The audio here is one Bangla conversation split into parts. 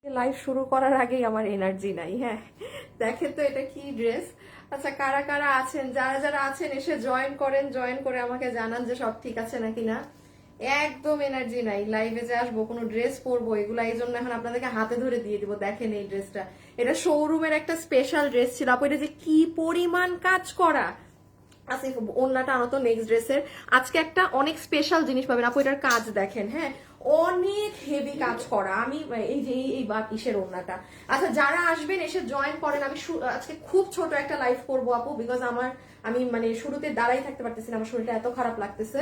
লাইভ শুরু করার আগেই আমার এনার্জি নাই। হ্যাঁ, দেখেন তো এটা কি ড্রেস। আচ্ছা, কারা কারা আছেন, যারা যারা আছেন এসে জয়েন করেন, জয়েন করে আমাকে জানান যে সব ঠিক আছে নাকি না। একদম এনার্জি নাই, লাইভে যে আসবো কোনো ড্রেস পরবো এগুলা, এই জন্য এখন আপনাদেরকে হাতে ধরে দিয়ে দিব। দেখেন এই ড্রেসটা, এটা শোরুমের একটা স্পেশাল ড্রেস ছিল আপু। এটা যে কি পরিমাণ কাজ করা। আচ্ছা, ওন্নাটা আনো তো নেক্সট ড্রেসের। আজকে একটা অনেক স্পেশাল জিনিস পাবেন আপু, এটার কাজ দেখেন। হ্যাঁ, অনেক হেভি কাজ করা। আমি এই যে এই বা কিসের ওন্নাটা। আচ্ছা, যারা আসবেন এসে জয়েন করেন। আমি আজকে খুব ছোট একটা লাইভ করবো আপু, বিকজ আমি মানে শুরুতে দাঁড়াই থাকতে পারতেছি না, আমার শরীরটা এত খারাপ লাগতেছে।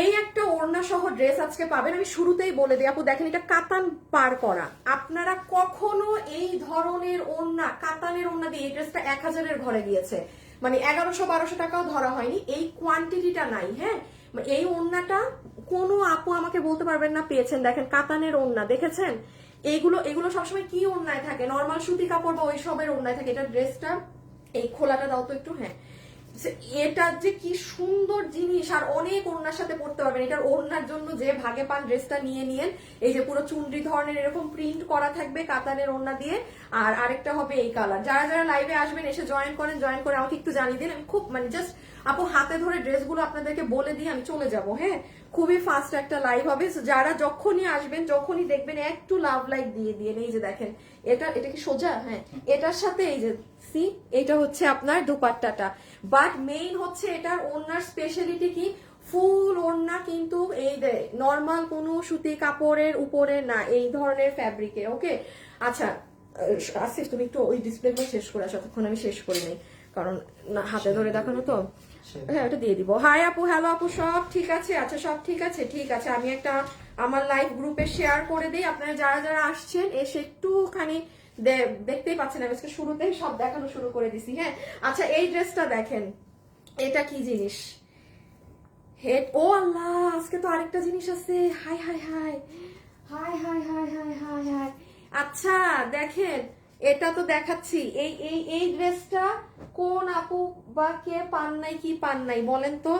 এই একটা ওড়না সহ ড্রেস আজকে পাবেন। আমি শুরুতেই বলে দিই আপু, দেখেন এটা কাতান পার করা। আপনারা কখনো এই ধরনের ওড়না, কাতানের ওড়না দিয়ে এই ড্রেসটা 1000-এর ঘরে গিয়েছে, মানে 1100-1200 টাকাও ধরা হয়নি, এই কোয়ান্টিটিটা নাই। হ্যাঁ, এই ওড়নাটা কোনো আপু আমাকে বলতে পারবেন না পেয়েছেন। দেখেন কাতানের ওড়না দেখেছেন, এইগুলো এগুলো সবসময় কি ওড়নায় থাকে, নর্মাল সুতি কাপড় বা ওই সবের ওড়নায় থাকে। এটা ড্রেসটা এই খোলাটা দাও তো একটু। হ্যাঁ, এটা যে কি সুন্দর জিনিস, আর অনেক ওড়নার সাথে পড়তে পারবেন। এটার ওড়নার জন্য যে ভাগে পান ড্রেসটা নিয়ে নিয়েন। এই যে পুরো চুনরি ধরনের এরকম প্রিন্ট করা থাকবে কাতানের ওড়না দিয়ে, আর আরেকটা হবে এই কালার। যারা যারা লাইভে আসবেন এসে জয়েন করেন, জয়েন করে আমাকে একটু জানিয়ে দিন। আমি খুব মানে জাস্ট আপু হাতে ধরে ড্রেসগুলো আপনাদেরকে বলে দিয়ে আমি চলে যাব। হ্যাঁ, খুবই ফাস্ট একটা লাইভ হবে। যারা যখনই আসবেন, যখনই দেখবেন একটু লাভ লাইক দিয়ে দিয়ে। এই যে দেখেন, এটা কি সোজা? হ্যাঁ, এটার সাথে এই যে সি, এটা হচ্ছে আপনার দুপাট্টাটা। বাট মেইন হচ্ছে এটার ওড়নার স্পেশালিটি কি, ফুল ওড়না কিন্তু এই নর্মাল কোনো সুতি কাপড়ের উপরে না, এই ধরনের ফ্যাব্রিকে। ওকে, আচ্ছা আসিফ তুমি একটু ওই ডিসপ্লেগুলো শেষ করে আসো, ততক্ষণ আমি শেষ করি নাই, কারণ না হাতে ধরে দেখানো তো। হ্যাঁ, ওটা দিয়ে দিব। হাই আপু, হ্যালো আপু, সব ঠিক আছে? আচ্ছা, সব ঠিক আছে, ঠিক আছে। আমি একটা আমার লাইভ গ্রুপে শেয়ার করে দিই। আপনারা যারা যারা আসছেন এসে একটুখানি দেখতেই পাচ্ছেন, আমি আজকে শুরুতেই সব দেখানো শুরু করে দিছি। হ্যাঁ, আচ্ছা এই ড্রেসটা দেখেন, এটা কি জিনিস। ও আল্লাহ, আজকে তো আরেকটা জিনিস আছে। High high high high high high high high high. আচ্ছা দেখেন, এটা তো দেখাচ্ছি। এই এই এই ড্রেসটা কোন আপু বা কে পান নাই, কি পান নাই বলেন তো।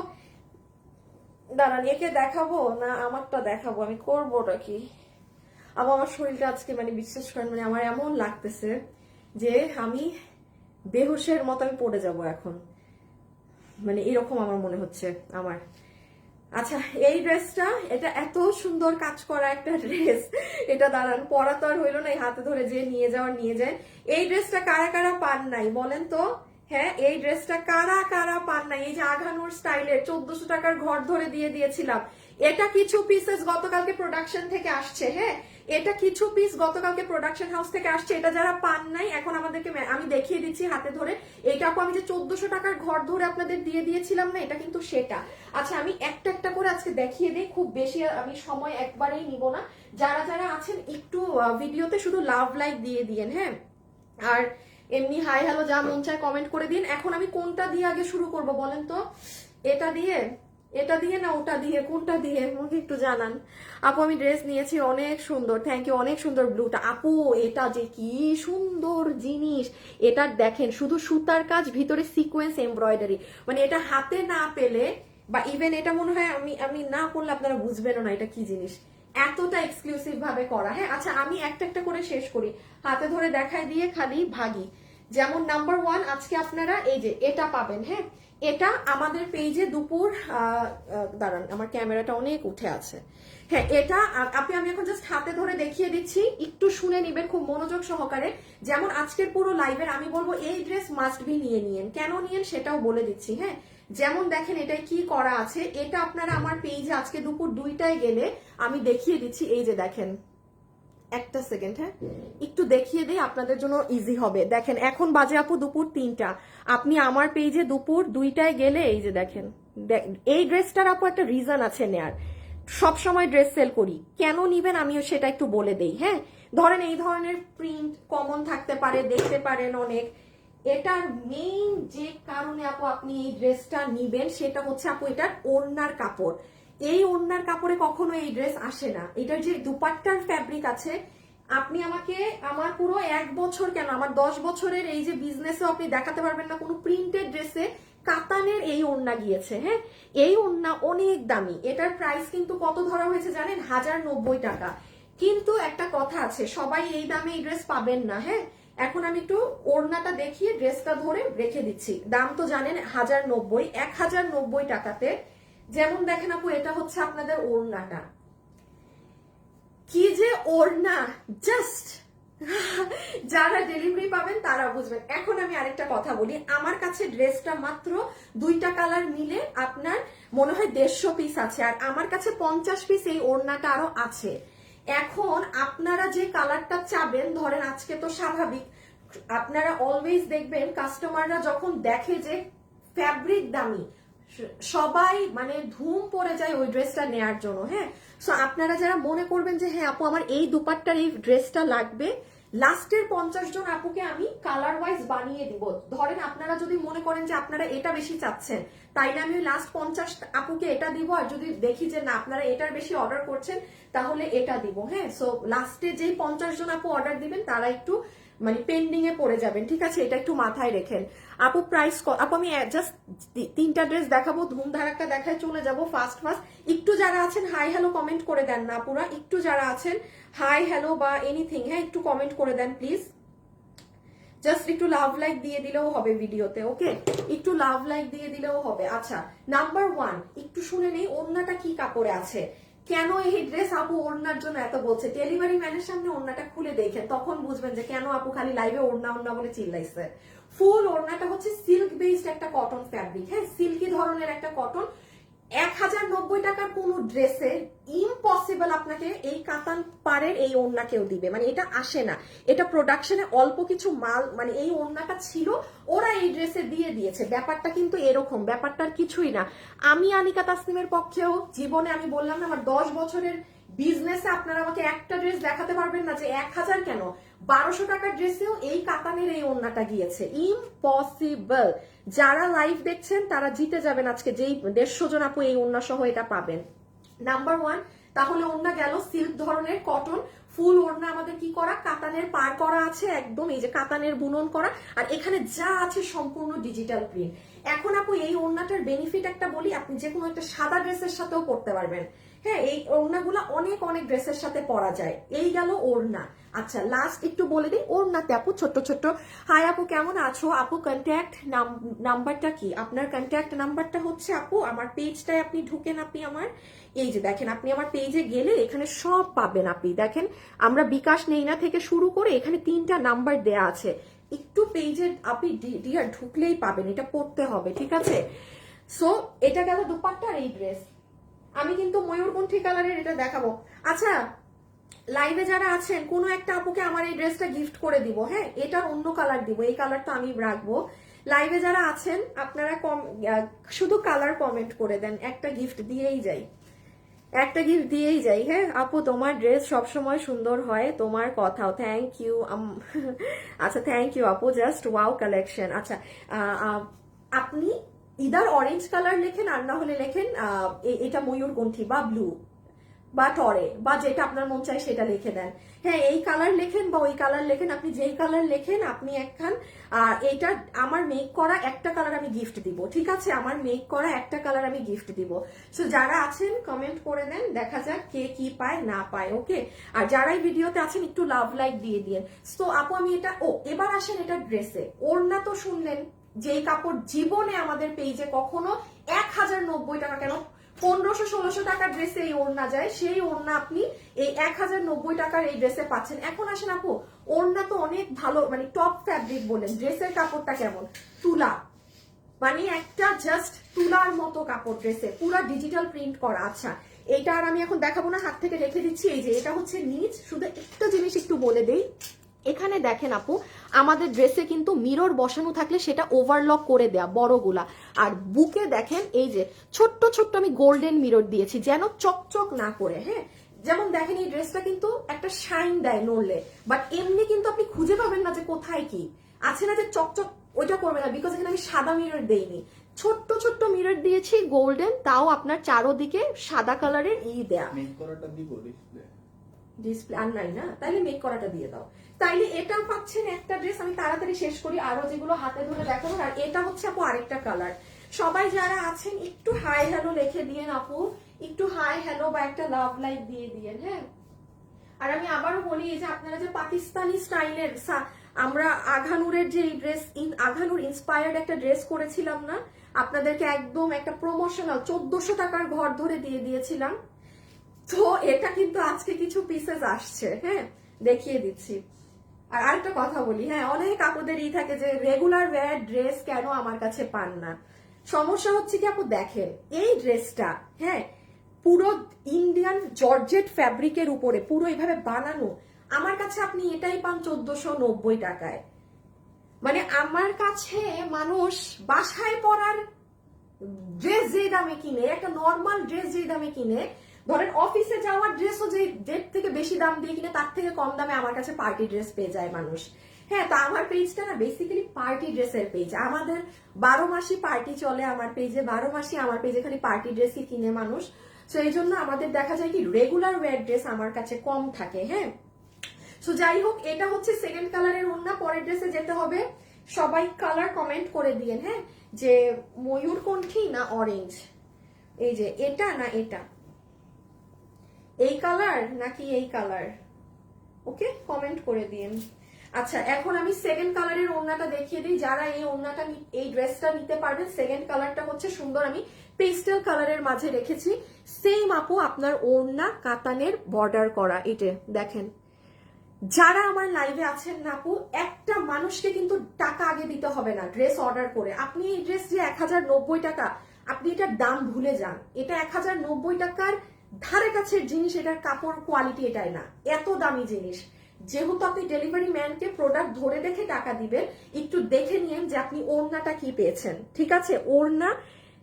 দাঁড়ান, একে দেখাবো না আমারটা দেখাবো, আমি করবোটা কি। আমার শরীরটা আজকে মানে বিশ্বাস করেন, মানে আমার এমন লাগতেছে যে আমি বেহুশের মতো আমি পড়ে যাব এখন, মানে এরকম আমার মনে হচ্ছে আমার। আচ্ছা, এই ড্রেসটা, এটা এত সুন্দর কাজ করা একটা ড্রেস। এটা দাঁড়ান, পরা তো আর হইলো না, হাতে ধরে যে নিয়ে যাওয়ার নিয়ে যায়। এই ড্রেসটা কারা কারা পান নাই বলেন তো। হ্যাঁ, এই ড্রেসটা কারা কারা পান নাই। এই যে আঘানুর স্টাইলের 1400 টাকার ঘর ধরে দিয়ে দিয়েছিলাম। এটা কিছু পিসেস গতকালকে প্রোডাকশন থেকে আসছে। হ্যাঁ, এটা কিছু পিস গতকালকে প্রোডাকশন হাউস থেকে আসছে। এটা যারা পান নাই এখন আমাদেরকে আমি দেখিয়ে দিচ্ছি হাতে ধরে। এটা আপু আমি যে 1400 টাকার ঘর ধরে আপনাদের দিয়ে দিয়েছিলাম না, এটা কিন্তু সেটা। আচ্ছা, আমি একটা একটা করে আজকে দেখিয়ে দিই, খুব বেশি আমি সময় একবারেই নিব না। যারা যারা আছেন একটু ভিডিওতে শুধু লাভ লাইক দিয়ে দিয়েন। হ্যাঁ, আর এমনি হাই হ্যালো যা মন চায় কমেন্ট করে দিন। এখন আমি কোনটা দিয়ে আগে শুরু করব বলেন তো, এটা দিয়ে, এটা দিয়ে না ওটা দিয়ে, কোনটা দিয়ে আমাকে একটু জানান। আপু আমি ড্রেস নিয়েছি, অনেক সুন্দর, থ্যাংক ইউ, অনেক সুন্দর ব্লুটা। আপু এটা যে কি সুন্দর জিনিস, এটা দেখেন শুধু সুতার কাজ, ভিতরে সিকোয়েন্স এমব্রয়ডারি, মানে এটা হাতে না পেলে বা ইভেন এটা মনে হয় আমি আমি না করলে আপনারা বুঝবেনও না এটা কি জিনিস, এতটা এক্সক্লুসিভ ভাবে করা। হ্যাঁ, আচ্ছা আমি একটা একটা করে শেষ করি, হাতে ধরে দেখাই দিয়ে খালি ভাগি। যেমন নাম্বার 1 আজকে আপনারা এই যে এটা পাবেন। হ্যাঁ, এটা আমাদের পেজে দুপুর দাঁড়ান আমার ক্যামেরাটা অনেক উঠে আছে। হ্যাঁ, এটা আমি এখন জাস্ট হাতে ধরে দেখিয়ে দিচ্ছি, একটু শুনে নিবেন খুব মনোযোগ সহকারে। যেমন আজকের পুরো লাইভের আমি বলবো এই ড্রেস মাস্ট বি নিয়ে নিয়েন, কেন নিয়েন সেটাও বলে দিচ্ছি। হ্যাঁ, যেমন দেখেন এটাই কি করা আছে, এটা আপনারা আমার পেজে আজকে দুপুর 2টায় গেলে আমি দেখিয়ে দিচ্ছি। এই যে দেখেন, একটা সেকেন্ড, হ্যাঁ একটু দেখিয়ে দিই আপনাদের জন্য ইজি হবে। দেখেন এখন বাজে আপু দুপুর 3টা, আপনি আমার পেজে দুপুর 2টায় গেলে এই যে দেখেন, এই ড্রেসটার আপু একটা রিজন আছে নেয়ার। সব সময় ড্রেস সেল করি, কেন নিবেন আমিও সেটা একটু বলে দেই। হ্যাঁ, ধরেন এই ধরনের প্রিন্ট কমন থাকতে পারে, দেখতে পারেন অনেক। এটার মেইন যে কারণে আপু আপনি এই ড্রেসটা নিবেন সেটা হচ্ছে আপু এটার ওড়নার কাপড়। এই ওড়নার কাপড়ে কখনো এই ড্রেস আসে না। এটার যে দুপাট্টার ফ্যাব্রিক আছে, আপনি আমাকে আমার পুরো 1 বছর কেন আমার 10 বছরের এই যে বিজনেসে আপনি দেখাতে পারবেন না কোনো প্রিন্টেড ড্রেসে কাতানের এই ওড়না গিয়েছে। হ্যাঁ, এই ওড়না অনেক দামি, এটার প্রাইস কিন্তু কত ধরা হয়েছে জানেন, 1090 টাকা। কিন্তু একটা কথা আছে, সবাই এই দামে এই ড্রেস পাবেন না। হ্যাঁ, এখন আমি একটু ওড়নাটা দেখিয়ে ড্রেসটা ধরে রেখে দিচ্ছি। দাম তো জানেন 1090, 1090 টাকাতে। যেমন দেখেন আপু, এটা হচ্ছে আপনাদের ওড়নাটা, কি যে ওড়না, জাস্ট যারা ডেলিভারি পাবেন তারা বুঝবেন। এখন আমি আরেকটা কথা বলি, আমার কাছে ড্রেসটা মাত্র 2টা কালার মিলে আপনার মনে হয় 150 পিস আছে, আর আমার কাছে 50 পিস এই ওড়নাটা আরো আছে। এখন আপনারা যে কালারটা চাবেন, ধরেন আজকে তো স্বাভাবিক আপনারা অলওয়েজ দেখবেন কাস্টমাররা যখন দেখে যে ফ্যাব্রিক দামি, সবাই মানে ধুম পড়ে যায় ওই ড্রেসটা নেয়ার জন্য। হ্যাঁ, সো আপনারা যারা মনে করবেন যে হ্যাঁ আপু আমার এই দুপাট্টার এই ড্রেসটা লাগবে, লাস্টের 50 জন আপুকে আমি কালার ওয়াইজ বানিয়ে দিব। ধরেন আপনারা যদি মনে করেন যে আপনারা এটা বেশি চাচ্ছেন, তাইলে আমি লাস্ট 50 আপুকে এটা দিব, আর যদি দেখি যে না আপনারা এটার বেশি অর্ডার করছেন তাহলে এটা দিব। হ্যাঁ, সো লাস্টে যেই 50 জন আপু অর্ডার দিবেন তারা একটু মানে পেন্ডিং এ পড়ে যাবেন, ঠিক আছে? এটা একটু মাথায় রেখেন। আপু প্রাইস, আপু আমি জাস্ট 3টা ড্রেস দেখাবো, ধুম ধারাক্কা দেখায় চলে যাব ফাস্ট ফাস্ট। একটু যারা আছেন হাই হ্যালো কমেন্ট করে দেন না আপুরা, একটু যারা আছেন হাই হ্যালো বা এনিথিং, হ্যাঁ একটু কমেন্ট করে দেন প্লিজ। জাস্ট একটু লাভ লাইক দিয়ে দিলেও হবে ভিডিওতে, ওকে? একটু লাভ লাইক দিয়ে দিলেও হবে। আচ্ছা, নাম্বার 1 একটু শুনে নেই ওড়নাটা কি কাপড়ে আছে। কেন এই ড্রেস আপু ওড়নার জন্য এত বলছে, ডেলিভারি ম্যানের সামনে ওড়নাটা খুলে দেখেন, তখন বুঝবেন যে কেন আপু খালি লাইভে ওড়না ওড়না বলে চিল্লাইছে। ফুল ওড়নাটা হচ্ছে সিল্ক বেসড একটা কটন ফ্যাব্রিক, হ্যাঁ সিল্কি ধরনের একটা কটন। 1090 টাকার কোন ড্রেসে ইম্পসিবল আপনাকে এই কাতান পাড়ের এই ওড়না কেউ দিবে, মানে এটা আসে না। এটা প্রোডাকশনে অল্প কিছু মাল, মানে এই ওড়নাটা ছিল ওরা এই ড্রেসে দিয়ে দিয়েছে। ব্যাপারটা কিন্তু এরকম, ব্যাপারটার কিছুই না। আমি আনিকা তাসনিমের পক্ষেও জীবনে আমি বললাম না আমার 10 বছরের বিজনেসে আপনারা আমাকে একটা ড্রেস দেখাতে পারবেন না যে 1000 কেন 1200 টাকার ড্রেসেও এই কাতানের এই ওড়নাটা গিয়েছে। ইম্পসিবল। যারা লাইভ দেখছেন তারা জিতে যাবেন আজকে, যেই 150 জন আপু এই ওড়না সহ এটা পাবেন। নাম্বার 1, তাহলে ওড়না গেল সিল্ক ধরনের কটন ফুল ওড়না, আমাদের কি করা কাতানের পার করা আছে, একদম এই যে কাতানের বুনন করা, আর এখানে যা আছে সম্পূর্ণ ডিজিটাল প্রিন্ট। এখন আপু এই ওড়নাটার বেনিফিট একটা বলি, আপনি যে কোনো একটা সাদা ড্রেসের সাথেও পরতে পারবেন। হ্যাঁ, এই ওড়নাগুলো অনেক অনেক ড্রেসের সাথে পরা যায়। এই গেল ওড়না। আচ্ছা, লাস্ট একটু বলে দিই ওড়নাতে আপু ছোট্ট ছোট্ট। হাই আপু কেমন আছো? আপু কন্ট্যাক্ট নাম্বারটা কি? আপনার কন্ট্যাক্ট নাম্বারটা হচ্ছে আপু আমার পেজটায় আপনি ঢুকেন, আপনি আমার এই যে দেখেন, আপনি আমার পেজে গেলে এখানে সব পাবেন। আপনি দেখেন আমরা বিকাশ নেইনা থেকে শুরু করে এখানে 3টা নাম্বার দেয়া আছে, একটু পেজে আপনি ডিয়ার ঢুকলেই পাবেন, এটা পড়তে হবে, ঠিক আছে? সো এটা গেল দুপাট্টা আর এই ড্রেস। আমি কিন্তু ময়ূরকণ্ঠী কালারের এটা দেখাবো। আচ্ছা, লাইভে যারা আছেন কোনো একটা আপুকে আমার এই ড্রেসটা গিফট করে দিব। হ্যাঁ, এটা অন্য কালার দিব, এই কালারটা আমি রাখবো। লাইভে যারা আছেন আপনারা শুধু কালার কমেন্ট করে দেন, একটা গিফট দিয়েই যাই, একটা গিফট দিয়েই যাই। হ্যাঁ আপু তোমার ড্রেস সবসময় সুন্দর হয়, তোমার কথাও থ্যাংক ইউ। আচ্ছা থ্যাংক ইউ আপু, জাস্ট ওয়াও কালেকশন। আচ্ছা, আপনি ইদার অরেঞ্জ কালার লেখেন আর না হলে লেখেন এটা ময়ূরকণ্ঠী বা ব্লু বা টরে বা যেটা আপনার মন চায় সেটা লিখে দেন। হ্যাঁ, এই কালার লেখেন বা ওই কালার লেখেন, আপনি যেই কালার লেখেন আপনি একখান এইটা আমার মেক করা একটা কালার আমি গিফট দিব, ঠিক আছে? আমার মেক করা একটা কালার আমি গিফট দিব। সো যারা আছেন কমেন্ট করে দেন, দেখা যাক কে কি পায় না পায়, ওকে? আর যারাই ভিডিওতে আছেন একটু লাভ লাইক দিয়ে দিন। তো আপু আমি এটা, এবার আসেন এটা ড্রেসে। ওড়না তো শুনলেন, যেই কাপড় জীবনে আমাদের পেজে কখনো 1090 টাকা কেন 1500-1600 টাকার ড্রেসে এই ওড়না যায়, সেই ওড়না আপনি এই 1090 টাকার এই ড্রেসে পাচ্ছেন। এখন আসেন আপু, ওড়না তো অনেক ভালো, মানে টপ ফ্যাব্রিক বলেন, ড্রেসের কাপড়টা কেমন? তুলা, মানে একটা জাস্ট তুলার মতো কাপড়, ড্রেসে পুরো ডিজিটাল প্রিন্ট করা। আচ্ছা, এটা আর আমি এখন দেখাবো না, হাত থেকে রেখে দিচ্ছি। এই যে এটা হচ্ছে নিচ। শুধু একটা জিনিস একটু বলে দেই, এখানে দেখেন আপু আমাদের ড্রেসে কিন্তু মিরর বসানো থাকলে সেটা ওভারলক করে দেয়া বড়গুলা, আর বুকে দেখেন এই যে ছোট্ট ছোট্ট আমি গোল্ডেন মিরর দিয়েছি যেন চকচক না করে। হ্যাঁ, যেমন দেখেন এই ড্রেসটা কিন্তু একটা শাইন দেয় নড়লে, বাট এমনি কিন্তু আপনি খুঁজে পাবেন না যে কোথায় কি আছে, না যে চকচক ওইটা করবে না, বিকজ এখানে আমি সাদা মিরর দেইনি, ছোট্ট ছোট্ট মিরর দিয়েছি গোল্ডেন, তাও আপনার চারোদিকে সাদা কালারের দেয়া। ডিসপ্লে আর নাই না, তাইলে মেক করাটা দিয়ে দাও। তাইলে এটা পাচ্ছেন একটা ড্রেস। আমি তাড়াতাড়ি শেষ করি, আরো যেগুলো হাতে ধরে দেখাবো। আর এটা হচ্ছে আপু আরেকটা কালার। সবাই যারা আছেন একটু হাই হ্যালো লিখে দিয়েন আপু, একটু হাই হ্যালো বা একটা লাভ লাইক দিয়ে দিয়েন। হ্যাঁ আর আমি আবারও বলি, এই যে আপনারা যে পাকিস্তানি স্টাইলের আমরা আঘানুরের যে ড্রেস, আঘানুর ইন্সপায়ার্ড একটা ড্রেস করেছিলাম না আপনাদেরকে, একদম একটা প্রমোশনাল 1400 টাকার ঘর ধরে দিয়ে দিয়েছিলাম, তো এটা কিন্তু আজকে কিছু পিসেস আসছে, হ্যাঁ দেখিয়ে দিচ্ছি। আর আরেকটা কথা বলি, হ্যাঁ অনেক আপুদের থাকে যে রেগুলার ওয়্যার ড্রেস কেন আমার কাছে পান না। সমস্যা হচ্ছে কি আপু, দেখেন এই ড্রেসটা, হ্যাঁ পুরো ইন্ডিয়ান জর্জেট ফ্যাব্রিকের উপরে পুরো এইভাবে বানানো, আমার কাছে আপনি এটাই পান 1490 টাকায়। মানে আমার কাছে মানুষ বাসায় পরার ড্রেস যে দামে কিনে, একটা নর্মাল ড্রেস যে দামে কিনে, ধরেন অফিসে যাওয়ার ড্রেসও যে ডেট থেকে বেশি দাম দিয়ে কিনে, তার থেকে কম দামে আমার কাছে পার্টি ড্রেস পেয়ে যায় মানুষ। হ্যাঁ, তো আমার পেজটা না বেসিক্যালি পার্টি ড্রেসের পেজ, আমাদের 12 মাসই পার্টি চলে আমার পেজে, 12 মাসই আমার পেজে খালি পার্টি ড্রেসই কিনে মানুষ। তো এই জন্য আমাদের দেখা যায় কি রেগুলার ওয়্যার ড্রেস আমার কাছে কম থাকে। হ্যাঁ, সো যাই হোক, এটা হচ্ছে সেকেন্ড কালারের ওড়না। পরের ড্রেসে যেতে হবে, সবাই কালার কমেন্ট করে দিয়েন, হ্যাঁ যে ময়ূরকণ্ঠী না অরেঞ্জ, এই যে এটা না এটা, এই কালার নাকি এই কালার, ওকে কমেন্ট করে দিন। আচ্ছা, এখন আমি সেকেন্ড কালারের ওড়নাটা দেখিয়ে দিই, যারা এই ওড়নাটা এই ড্রেসটা নিতে পারবেন। সেকেন্ড কালারটা হচ্ছে সুন্দর, আমি পেস্টেল কালারের মাঝে রেখেছি। সেম আপু আপনার ওড়না কাতানের বর্ডার করা, এটা দেখেন। যারা আমার লাইভে আছেন না আপু, একটা মানুষকে কিন্তু টাকা আগে দিতে হবে না ড্রেস অর্ডার করে। আপনি এই ড্রেস যে 1090 টাকা, আপনি এটার দাম ভুলে যান। এটা 1090 টাকার ধারে কাছের জিনিস, এটার কাপড় কোয়ালিটি এটাই না, এত দামি জিনিস। যেহেতু আপনি ডেলিভারি ম্যানকে প্রোডাক্ট ধরে দেখে টাকা দিবেন, একটু দেখে নিয়েন যে আপনি ওড়নাটা কি পেয়েছেন, ঠিক আছে? ওড়না,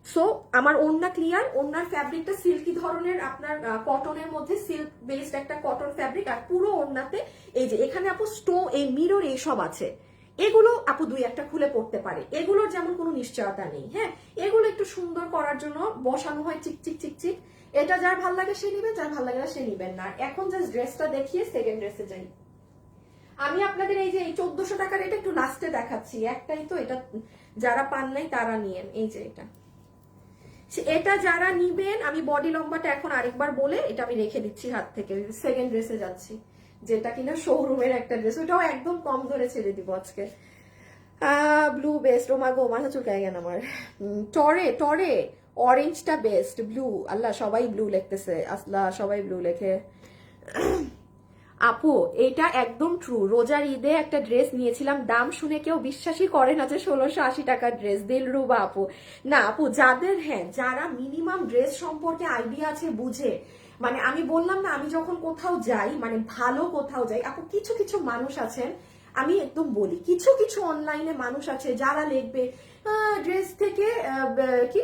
সো আমার ওড়না ক্লিয়ার। ওড়নার ফ্যাব্রিকটা সিল্কি ধরনের, আপনার কটনের মধ্যে সিল্ক বেসড একটা কটন ফ্যাব্রিক। আর পুরো ওড়নাতে এই যে এখানে আপু স্টোন, এই মিরর, এইসব আছে। এগুলো আপু দুই একটা খুলে পড়তে পারে, এগুলোর যেমন কোনো নিশ্চয়তা নেই। হ্যাঁ, এগুলো একটু সুন্দর করার জন্য বসানো হয় চিকচিক চিকচিক। এটা যার ভাল লাগে সে নিবেন, যার ভাল লাগে না সে নিবেন না। এখন জাস্ট ড্রেসটা দেখিয়ে সেকেন্ড ড্রেসে যাই। আমি আপনাদের এই যে এই 1400 টাকার এটা একটু লাস্টে দেখাচ্ছি, একটাই তো, এটা যারা পান নাই তারা নিয়েন। এই যে এটা যারা নিবেন, আমি বডি লম্বাটা এখন আরেকবার বলে এটা আমি রেখে দিচ্ছি হাত থেকে। সেকেন্ড ড্রেসে যাচ্ছি, যেটা কিনা শোরুমের একটা ড্রেস, ওটাও একদম কম ধরে ছেড়ে দিব আজকে। ব্লু বেস্ট, ও মা গো, মাথা চুলকায় গেল আমার। টরে টরে অরেঞ্জটা বেস্ট, ব্লু, আল্লাহ সবাই ব্লু লিখতেছে, আল্লাহ সবাই ব্লু লেখে। আপু এটা একদম ট্রু, রোজার ঈদে একটা ড্রেস নিয়েছিলাম, দাম শুনে কেউ বিশ্বাসই করে না যে 1680 টাকার ড্রেস। দিলরুবা আপু, না আপু যাদের, হ্যাঁ যারা মিনিমাম ড্রেস সম্পর্কে আইডিয়া আছে, বুঝে, মানে আমি বললাম না, আমি যখন কোথাও যাই, মানে ভালো কোথাও যাই আপু, কিছু কিছু মানুষ আছেন, আমি একদম বলি, কিছু কিছু অনলাইনে মানুষ আছে যারা লিখবে ড্রেস থেকে কি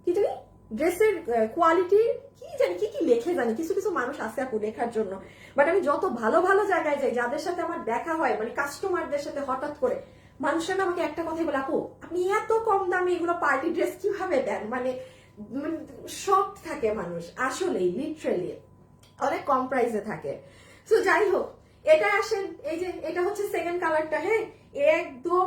কি জানি ড্রেসের কোয়ালিটি কি জানি কি কি লেখে, জানি কিছু কিছু মানুষ আছে আপু লেখার জন্য। বাট আমি যত ভালো ভালো জায়গায় যাই, যাদের সাথে আমার দেখা হয়, মানে কাস্টমারদের সাথে, হঠাৎ করে মানুষরা আমাকে একটা কথাই বলে, আপু আপনি এত কম দামে এগুলো পার্টি ড্রেস কিভাবে দেন, মানে শক থাকে মানুষ, আসলেই লিটারেলি অনেক কম প্রাইসে থাকে। তো যাই হোক, এটা আসেন, এই যে এটা হচ্ছে সেকেন্ড কালারটা। হ্যাঁ, একদম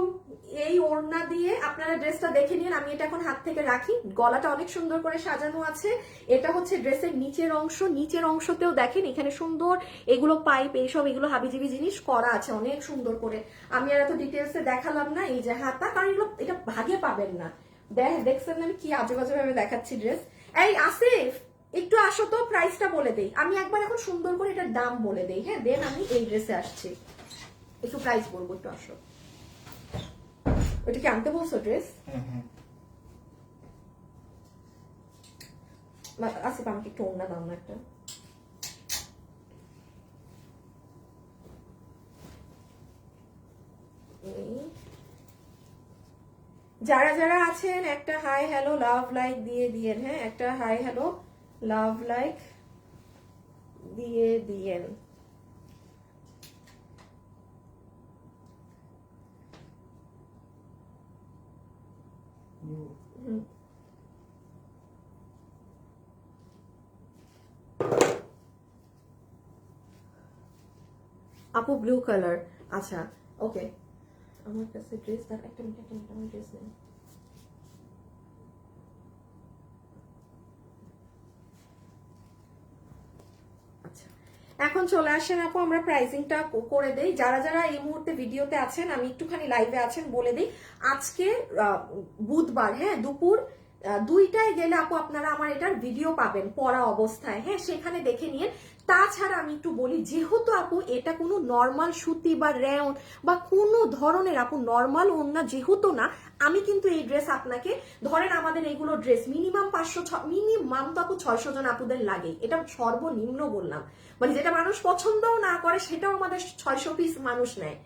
এই ওড়না দিয়ে আপনারা ড্রেসটা দেখে নিন। আমি এটা এখন হাত থেকে রাখি, গলাটা অনেক সুন্দর করে সাজানো আছে। এটা হচ্ছে ড্রেসের নিচের অংশ, নিচের অংশতেও দেখেন এখানে সুন্দর এগুলো পাইপ, এইসব এগুলো হাবিজিবি জিনিস করা আছে অনেক সুন্দর করে। আমি আর এত ডিটেলসে দেখালাম না। এই যে হাতা, কারণ এগুলো এটা ভাগে পাবেন না। দেখছেন আমি কি আজে বাজে ভাবে দেখাচ্ছি ড্রেস। এই আসিফ, একটু আসো তো, প্রাইসটা বলে দেই। আমি একবার এখন সুন্দর করে এটার দাম বলে দেই, হ্যাঁ দেন আমি এই ড্রেসে আসছি, একটু প্রাইস বলবো, একটু আসো। ওটা কি আনতে বলছো ড্রেস? আসিফ আমাকে একটু ওড়না দাও না একটা। যারা যারা আছেন একটা হাই হ্যালো লাভ লাইক দিয়ে দিয়েন, হ্যাঁ একটা হাই হ্যালো লাভ লাইক দিয়ে দিয়েন। আপু ব্লু কালার, আচ্ছা ওকে। আমার কাছে ড্রেস, একটা মিনিট আমার ড্রেস নেই। আচ্ছা এখন চলে আসেন আপু, আমরা প্রাইসিংটা করে দেই। যারা যারা এই মুহূর্তে ভিডিওতে আছেন, আমি একটুখানি লাইভে আছেন বলে দিই, আজকে বুধবার, হ্যাঁ, দুপুর 2টায় গেলে আপু আপনারা আমার এটার ভিডিও পাবেন পড়া অবস্থায়, হ্যাঁ, সেখানে দেখে নিয়ে। তাছাড়া আমি একটু বলি, যেহেতু আপু এটা কোনো নর্মাল সুতি বা রেয়ন বা কোনো ধরনের আপু নর্মাল ওড়না যেহেতু না, আমি কিন্তু এই ড্রেস আপনাকে, ধরেন আমাদের এইগুলো ড্রেস মিনিমাম 500, মিনিমাম তো আপু 600 জন আপুদের লাগে, এটা সর্বনিম্ন বললাম, মানে যেটা মানুষ পছন্দও না করে সেটাও আমাদের 600 পিস মানুষ নেয়।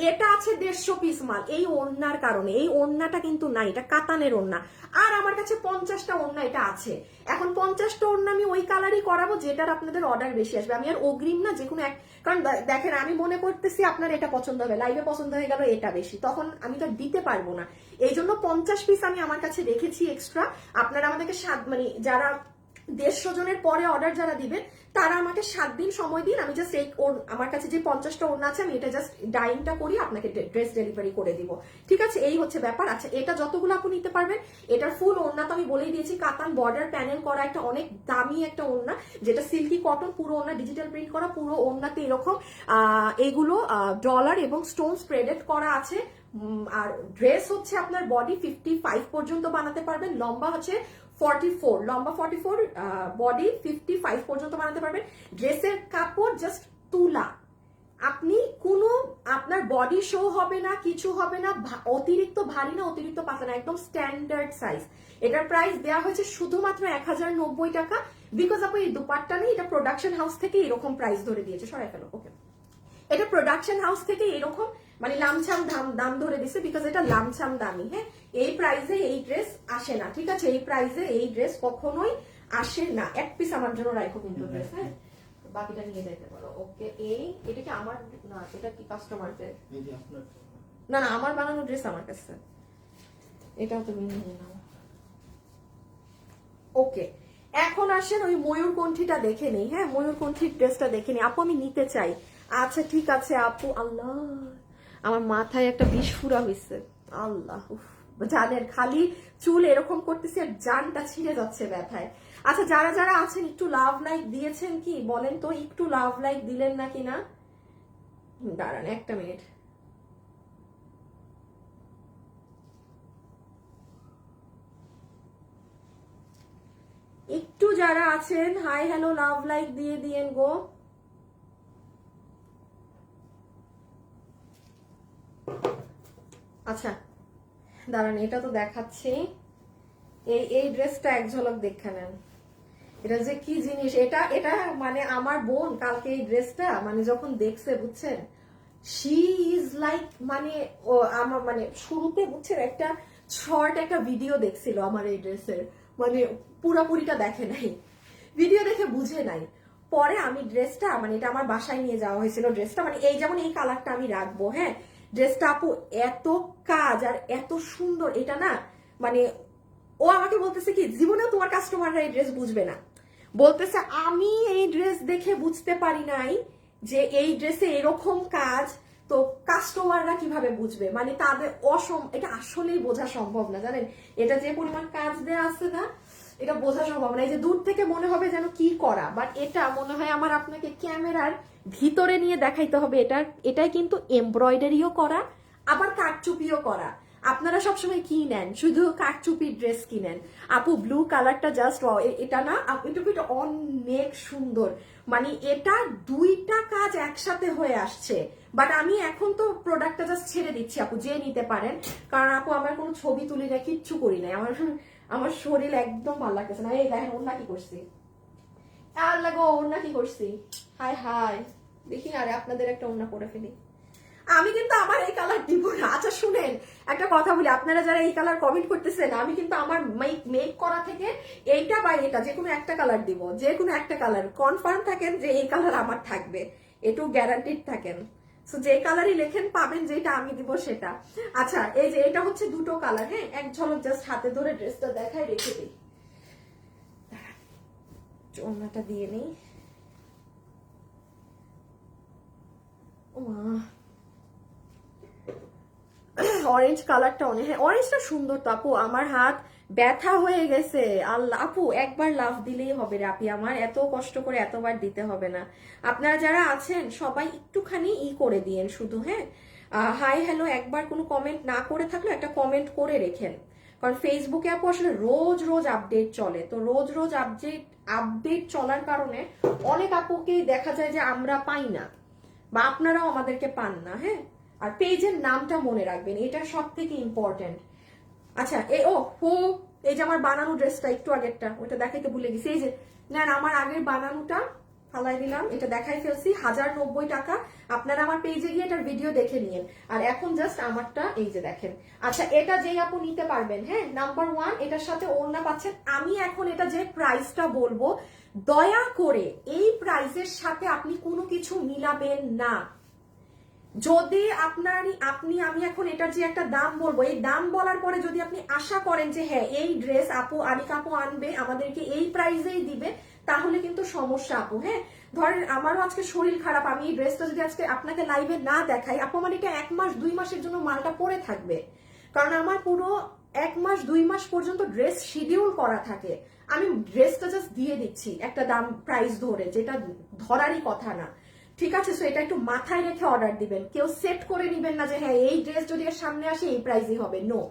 এটা আছে 150 পিস মাল এই ওড়নার কারণে। এই ওড়নাটা কিন্তু নাই, এটা কাতানের ওড়না। আর আমার কাছে 50টা ওড়না এটা আছে। এখন 50টা ওড়না আমি ওই কালারই করাবো যেটার আপনাদের অর্ডার বেশি আসবে। আমি আর অগ্রিম না, যে কোনো এক, কারণ দেখেন আমি মনে করতেছি আপনার এটা পছন্দ হবে, লাইভে পছন্দ হয়ে গেল এটা বেশি, তখন আমি তো দিতে পারবো না। এই জন্য 50 পিস আমি আমার কাছে রেখেছি এক্সট্রা। আপনারা আমাদেরকে মানে যারা 150 জনের পরে অর্ডার যারা দিবেন তারা আমাকে 7 দিন সময় দিন, আমি জাস্ট এই আমার কাছে যে 50টা ওড়না আছে আমি এটা জাস্ট ডাইংটা করি আপনাকে ড্রেস ডেলিভারি করে দিব, ঠিক আছে? এই হচ্ছে ব্যাপার। আচ্ছা, এটা যতগুলো আপনি নিতে পারবেন, এটার ফুল ওড়না তো আমি বলেই দিয়েছি, কাতান বর্ডার প্যানেল করা একটা অনেক দামি একটা ওড়না, যেটা সিল্কি কটন, পুরো ওড়না ডিজিটাল প্রিন্ট করা, পুরো ওড়নাতে এরকম এগুলো ডলার এবং স্টোন স্প্রেডেড করা আছে। আর ড্রেস হচ্ছে আপনার বডি 55 পর্যন্ত বানাতে পারবেন, লম্বা হচ্ছে 44, লম্বা 44, বডি 55 পর্যন্ত বানাতে পারবেন। ড্রেসের কাপড় জাস্ট তুলা, আপনি কোনো আপনার বডি শো হবে না, কিছু হবে না, অতিরিক্ত ভারী না, অতিরিক্ত পাতলা না, একদম স্ট্যান্ডার্ড সাইজ। এটার প্রাইস দেওয়া হয়েছে শুধুমাত্র 1090 টাকা, বিকজ আপনি এই দুপাট্টা নেই, এটা প্রোডাকশন হাউস থেকে এরকম প্রাইস ধরে দিয়েছে, সরাই ফেলো, ওকে, এটা প্রোডাকশন হাউস থেকে এরকম মানে লামছাম দাম ধরে দিছে, বিকজ এটা লামছাম দামি, হ্যাঁ, এই প্রাইসে এই ড্রেস আসে না, ঠিক আছে? এই প্রাইসে এই ড্রেস কখনোই আসে না। এক পিস আমার জন্য রাখো কিন্তু ড্রেস, হ্যাঁ, বাকিটা নিয়ে যেতে পারো, ওকে? এটা কি আমার না, এটা কি কাস্টমারদের? না না, আমার বানানো ড্রেস আমার কাছে, এটাও তুমি নিয়ে নাও, ওকে? এখন আসেন ওই ময়ূরকণ্ঠীটা দেখে নেই, হ্যাঁ, ময়ূরকণ্ঠীর ড্রেসটা দেখে নেই আপু, আমি নিতে চাই। আচ্ছা ঠিক আছে আপু, আল্লাহ আমার মাথায় একটা বিস্ফোরা হয়েছে, আল্লাহ, জানেন খালি চুল এরকম করতেছি আর জানটা ছিঁড়ে যাচ্ছে ব্যথায়। আচ্ছা, যারা যারা আছেন একটু লাভ লাইক দিয়েছেন কি বলেন তো, একটু লাভ লাইক দিলেন না কিনা? দাঁড়ান একটা মিনিট, একটু যারা আছেন হাই হ্যালো লাভ লাইক দিয়ে দিয়েন গো। আচ্ছা দাঁড়ান, এটা তো দেখাচ্ছি, এই ড্রেসটা এক ঝলক দেখে নেন, এটা যে কি জিনিস, এটা এটা মানে আমার বোন কালকে এই ড্রেসটা মানে যখন দেখছে, বুঝছেন, শি ইজ লাইক, মানে ও আমার মানে শুরুতে বুঝছেন একটা শর্ট একটা ভিডিও দেখছিল আমার এই ড্রেসের, মানে পুরাপুরিটা দেখে নাই, ভিডিও দেখে বুঝে নাই। পরে আমি ড্রেসটা মানে এটা আমার বাসায় নিয়ে যাওয়া হয়েছিল, ড্রেসটা মানে এই যেমন এই কালারটা আমি রাখবো, হ্যাঁ, ড্রেসটা আপু এত কাজ আর এত সুন্দর, এটা না মানে ও আমাকে বলতেছে কি, জীবনেও তোমার কাস্টমাররা এই ড্রেস বুঝবে না, বলতেছে আমি এই ড্রেস দেখে বুঝতে পারি নাই যে এই ড্রেসে এরকম কাজ, তো কাস্টমাররা কিভাবে বুঝবে, মানে তাদের এটা আসলেই বোঝা সম্ভব না, জানেন, এটা যে পরিমাণ কাজ দেয়া আছে না, এটা বোঝা সম্ভব না। এই যে দূর থেকে মনে হবে যেন কি করা, বাট এটা মনে হয় আমার আপনাকে ক্যামেরার ভিতরে নিয়ে দেখাইতে হবে, এটাই কিন্তু এমব্রয়ডারিও করা, আবার কারচুপিও করা। আপনারা সবসময় কি নেন, শুধু কারচুপির ড্রেস কিনেন আপু, ব্লু কালারটা জাস্ট, এটা না এটা অনেক সুন্দর, মানে এটা দুইটা কাজ একসাথে হয়ে আসছে। বাট আমি এখন তো প্রোডাক্টটা জাস্ট ছেড়ে দিচ্ছি আপু, যে নিতে পারেন, কারণ আপু আমার কোনো ছবি তুলি না, কিচ্ছু করি নাই, আমার শরীর একদম ভালো লাগতেছে না। এই দেখেন ওর না কি করছি, আর লাগো ওর না কি করছি, হাই হাই, দেখি আরে আপনাদের একটা ওড়না পরে ফেলি, আমি কিন্তু আমার এই কালার দিব না। আচ্ছা শুনেন একটা কথা বলি, আপনারা যারা এই কালার কমেন্ট করতেছেন, আমি কিন্তু আমার মেক করা থেকে এইটা বা এটা যে কোনো একটা কালার দিব, যে কোনো একটা কালার কনফার্ম থাকেন যে এই কালার আমার থাকবে, একটু গ্যারান্টিড থাকেন। সো যে কালারই লেখেন পাবেন, যেটা আমি দিব সেটা। আচ্ছা এই যে এটা হচ্ছে দুটো কালার, হ্যাঁ, এক ঝলক জাস্ট হাতে ধরে ড্রেসটা দেখায় রেখে দিই, ওড়নাটা দিয়ে নেই, ও মা, অরেঞ্জ কালারটা অনেক, হ্যাঁ অরেঞ্জটা সুন্দর তো আপু, আমার হাত ব্যথা হয়ে গেছে। আল্লাহ আপু একবার লাভ দিলেই হবে রে আপি, আমার এত কষ্ট করে এতবার দিতে হবে না। আপনারা যারা আছেন সবাই একটুখানি করে দিয়েন শুধু, হ্যাঁ হাই হ্যালো একবার কোনো কমেন্ট না করে থাকলে একটা কমেন্ট করে রেখেন, কারণ ফেসবুকে আপু আসলে রোজ রোজ আপডেট চলে, তো রোজ রোজ আপডেট চলার কারণে অনেক আপুকেই দেখা যায় যে আমরা পাই না বা আপনারাও আমাদেরকে পান না। হ্যাঁ, আর পেজের নামটা মনে রাখবেন, এটা সব থেকে ইম্পর্টেন্ট। আচ্ছা এই যে আমার বানানো ড্রেসটা একটু আগেরটা ওইটা দেখাইতে ভুলে গেছি, এই যে নেন আমার আগের বানানোটা ফালাই দিলাম, এটা দেখাই ফেলছি 1090 টাকা। আপনারা আমার পেজে গিয়ে এটার ভিডিও দেখে নিয়েন। আর এখন জাস্ট আমারটা এই যে দেখেন। আচ্ছা এটা যেই আপু নিতে পারবেন, হ্যাঁ নাম্বার 1 এটার সাথে ওড়না পাচ্ছেন। আমি এখন এটা যে প্রাইসটা বলবো দয়া করে এই প্রাইসের সাথে আপনি কোনো কিছু মিলাবেন না। যদি আমি এখন এটার যে একটা দাম বলবো, এই দাম বলার পরে যদি আপনি আশা করেন যে হ্যাঁ এই ড্রেস আপু আনিকা আপু আনবে আমাদেরকে এই প্রাইসেই দিবে, তাহলে কিন্তু সমস্যা আপু। হ্যাঁ ধরেন আমারও আজকে শরীর খারাপ, আমি এই ড্রেসটা যদি আজকে আপনাকে লাইভে না দেখাই আপু, আমার এটা 1 মাস 2 মাসের জন্য মালটা পরে থাকবে, কারণ আমার পুরো 1 মাস 2 মাস পর্যন্ত ড্রেস শিডিউল করা থাকে। আমি ড্রেসটা জাস্ট দিয়ে দিচ্ছি একটা দাম প্রাইস ধরে, যেটা ধরারই কথা না। ঠিক আছে, সো এটা একটু মাথায় রেখে অর্ডার দিবেন, কেউ সেট করে নিবেন না যে হ্যাঁ এই ড্রেস যদি এর সামনে আসে এই প্রাইসই হবে, নো।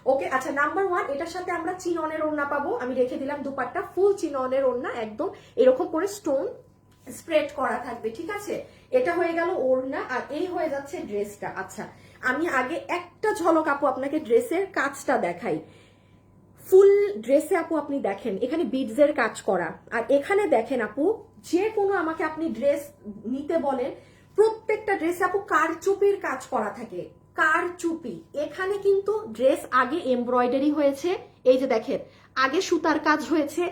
ওকে আচ্ছা নাম্বার 1 এটার সাথে আমরা চিননের ওড়না পাবো, আমি রেখে দিলাম দুপাট্টা ফুল চিননের ওড়না, একদম এরকম করে স্টোন স্প্রেড করা থাকবে। ঠিক আছে, এটা হয়ে গেল ওড়না, আর এই হয়ে যাচ্ছে ড্রেসটা। আচ্ছা আমি আগে একটা ঝলক আপু আপনাকে ড্রেসের কাজটা দেখাই। ফুল ড্রেসে আপু আপনি দেখেন এখানে বিডসের কাজ করা, আর এখানে দেখেন আপু যে কোনো আমাকে আপনি ড্রেস নিতে বলেন প্রত্যেকটা ড্রেসে আপু কারচুপির কাজ করা থাকে, কারচুপি। এখানে কিন্তু ড্রেস আগে এমব্রয়ডারি হয়েছে, এই যে দেখেন আগে সুতার কাজ হয়েছে,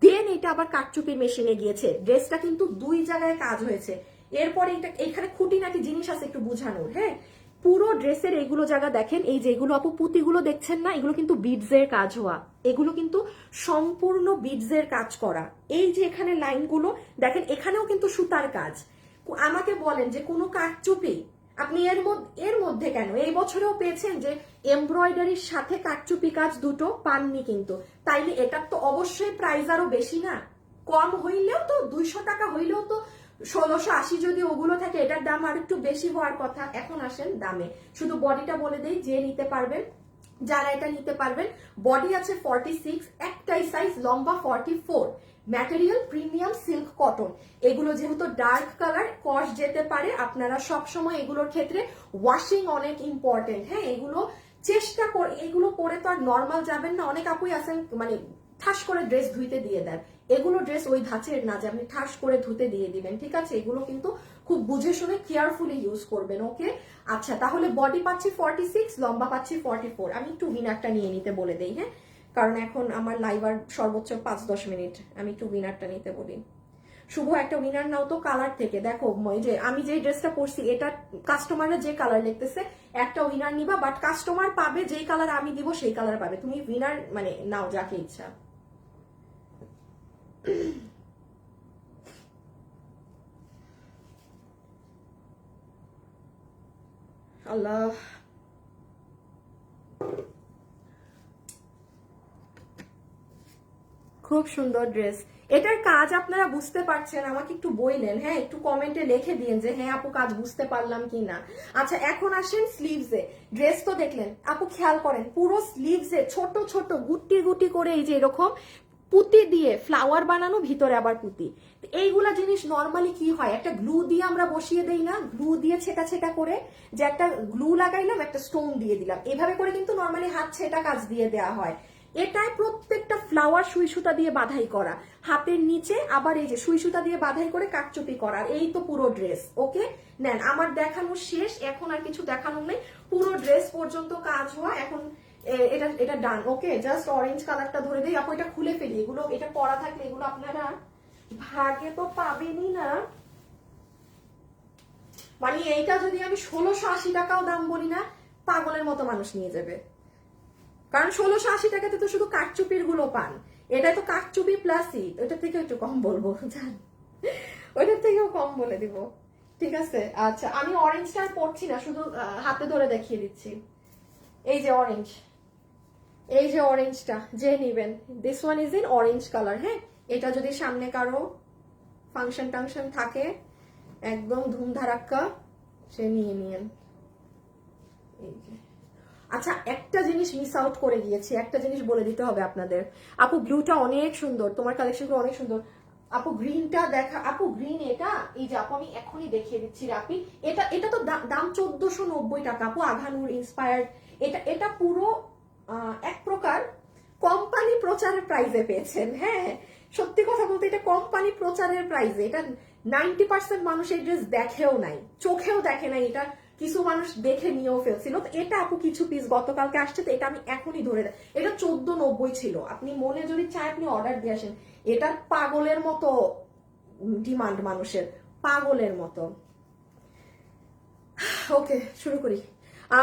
দেন এটা আবার কারচুপির মেশিনে গিয়েছে, ড্রেসটা কিন্তু 2 জায়গায় কাজ হয়েছে। এরপরে এটা এখানে খুঁটিনাটি জিনিস আছে একটু বুঝানোর। হ্যাঁ পুরো ড্রেসের এইগুলো জায়গা দেখেন, এই যে এগুলো আপু পুঁতিগুলো দেখছেন না, এগুলো কিন্তু বিডসের কাজ হওয়া, এগুলো কিন্তু সম্পূর্ণ বিডসের কাজ করা। এই যে এখানে লাইনগুলো দেখেন, এখানেও কিন্তু সুতার কাজ। আমাকে বলেন যে কোনো কারচুপি আপনি এর মধ্যে কেন এই বছরেও পেয়েছেন যে এমব্রয়ডারির সাথে কারচুপি কাজ দুটো পাননি, কিন্তু তাইলে এটার তো অবশ্যই প্রাইস আরো বেশি না, কম হইলেও তো 200 টাকা হইলেও তো 1680 যদি ওগুলো থাকে এটার দাম আর একটু বেশি হওয়ার কথা। এখন আসেন দামে, শুধু বডিটা বলে দেই যে নিতে পারবেন, যারা এটা নিতে পারবেন। বডি আছে 46, একটাই সাইজ, লম্বা 44, ম্যাটেরিয়াল প্রিমিয়াম সিল্ক কটন। এগুলো যেহেতু ডার্ক কালার কস যেতে পারে, আপনারা সব সময় এগুলোর ক্ষেত্রে ওয়াশিং অনেক ইম্পর্টেন্ট। হ্যাঁ এগুলো চেষ্টা করে, এগুলো পরে তো আর নর্মাল যাবেন না, অনেক আপুই আছেন মানে ঠাস করে ড্রেস ধুইতে দিয়ে দেন, এগুলো ড্রেস ওই ধাঁচের না যে আপনি ঠাস করে ধুতে দিয়ে দিবেন। ঠিক আছে, এগুলো কিন্তু খুব বুঝে শুনে কেয়ারফুলি ইউজ করবেন। ওকে আচ্ছা তাহলে বডি পাচ্ছি 46, লম্বা পাচ্ছি 44। আমি একটু উইনারটা নিয়ে নিতে বলে দেই, হ্যাঁ কারণ এখন আমার লাইভ আর সর্বোচ্চ 5-10 মিনিট, আমি একটু উইনারটা নিতে বলি। শুভ একটা উইনার নাও তো কালার থেকে, দেখো যে আমি যে ড্রেসটা পরছি এটা কাস্টমারের যে কালার লিখতেছে, একটা উইনার নিবা, বাট কাস্টমার পাবে যেই কালার আমি দিব সেই কালার পাবে, তুমি উইনার মানে নাও যাকে ইচ্ছা। আল্লাহ খুব সুন্দর ড্রেস, এটার কাজ আপনারা বুঝতে পারছেন আমাকে একটু বললেন, হ্যাঁ একটু কমেন্টে লিখে দিন যে হ্যাঁ আপু কাজ বুঝতে পারলাম কি না। আচ্ছা এখন আসেন স্লিভসে, ড্রেস তো দেখলেন আপু, খেয়াল করেন পুরো স্লিভসে ছোট ছোট গুটি গুটি করে এই যে এরকম পুঁতি দিয়ে ফ্লাওয়ার বানানো, ভিতরে আবার পুঁতি। এইগুলা জিনিস নর্মালি কি হয়, একটা গ্লু দিয়ে আমরা বসিয়ে দেই না, গ্লু দিয়ে ছেটা ছেটা করে, যে একটা গ্লু লাগাইলাম একটা স্টোন দিয়ে দিলাম, এভাবে করে কিন্তু নর্মালি হাত ছেটা কাজ দিয়ে দেওয়া হয়। এটায় প্রত্যেকটা ফ্লাওয়ার সুই সুতা দিয়ে বাঁধাই করা, হাতের নিচে আবার এই যে সুই সুতা দিয়ে বাঁধাই করে কাটচুপি করা, এই তো পুরো ড্রেস। ওকে নেন আমার দেখানো শেষ, এখন আর কিছু দেখানো নেই, পুরো ড্রেস পর্যন্ত কাজ হওয়া। এখন এটা ডান। ওকে জাস্ট অরেঞ্জ কালারটা ধরে দেই আপু, এটা খুলে ফেলি, এগুলো এটা পরা থাকলে এগুলো আপনারা ভাগে তো পাবেনই না। মানে এইটা যদি আমি 1680 টাকাও দাম বলি না, পাগলের মতো মানুষ নিয়ে যাবে, কারণ 1680 টাকাতে তো শুধু কাঠচুপির গুলো পান, এটা তো কাঠচুপি প্লাসই, ওইটার থেকে একটু কম বলবো, জান ওইটার থেকেও কম বলে দিব। ঠিক আছে আচ্ছা আমি অরেঞ্জটা পরছি না, শুধু হাতে ধরে দেখিয়ে দিচ্ছি, এই যে অরেঞ্জ, এই যে অরেঞ্জটা যে নিবেন, this one is in orange colour. হ্যাঁ, এটা যদি সামনে কারো ফাংশন টাংশন থাকে একদম ধুমধারাক্কা, সে নিয়ে নিয়েন। এই যে আচ্ছা, একটা জিনিস মিস আউট করে গিয়েছি, একটা জিনিস বলে দিতে হবে আপনাদের। আপু ব্লুটা অনেক সুন্দর, তোমার কালেকশনগুলো অনেক সুন্দর। আপু গ্রিনটা দেখা, আপু গ্রিন এটা, এই যে আপু আমি এখনই দেখিয়ে দিচ্ছি আপনি, এটা তো দাম 1490 টাকা আপু, আঘানুর ইন্সপায়ার্ড। এটা পুরো এক প্রকার কোম্পানি প্রচারের প্রাইজে পেয়েছেন। হ্যাঁ, সত্যি কথা বলতে এটা কোম্পানি প্রচারের প্রাইজে। এটা 90% মানুষ এই ড্রেস দেখেও নাই, চোখেও দেখে নাই, এটা কিছু মানুষ দেখে নিয়েও ফেলছিল। তো এটা আপু কিছু পিস গতকালকে আসছে, তো এটা আমি এখনই ধরে দেয়, এটা 1490 ছিল। আপনি মনে যদি চায় আপনি অর্ডার দিয়ে আসেন, এটা পাগলের মতো ডিমান্ড মানুষের, পাগলের মতো। ওকে, শুরু করি।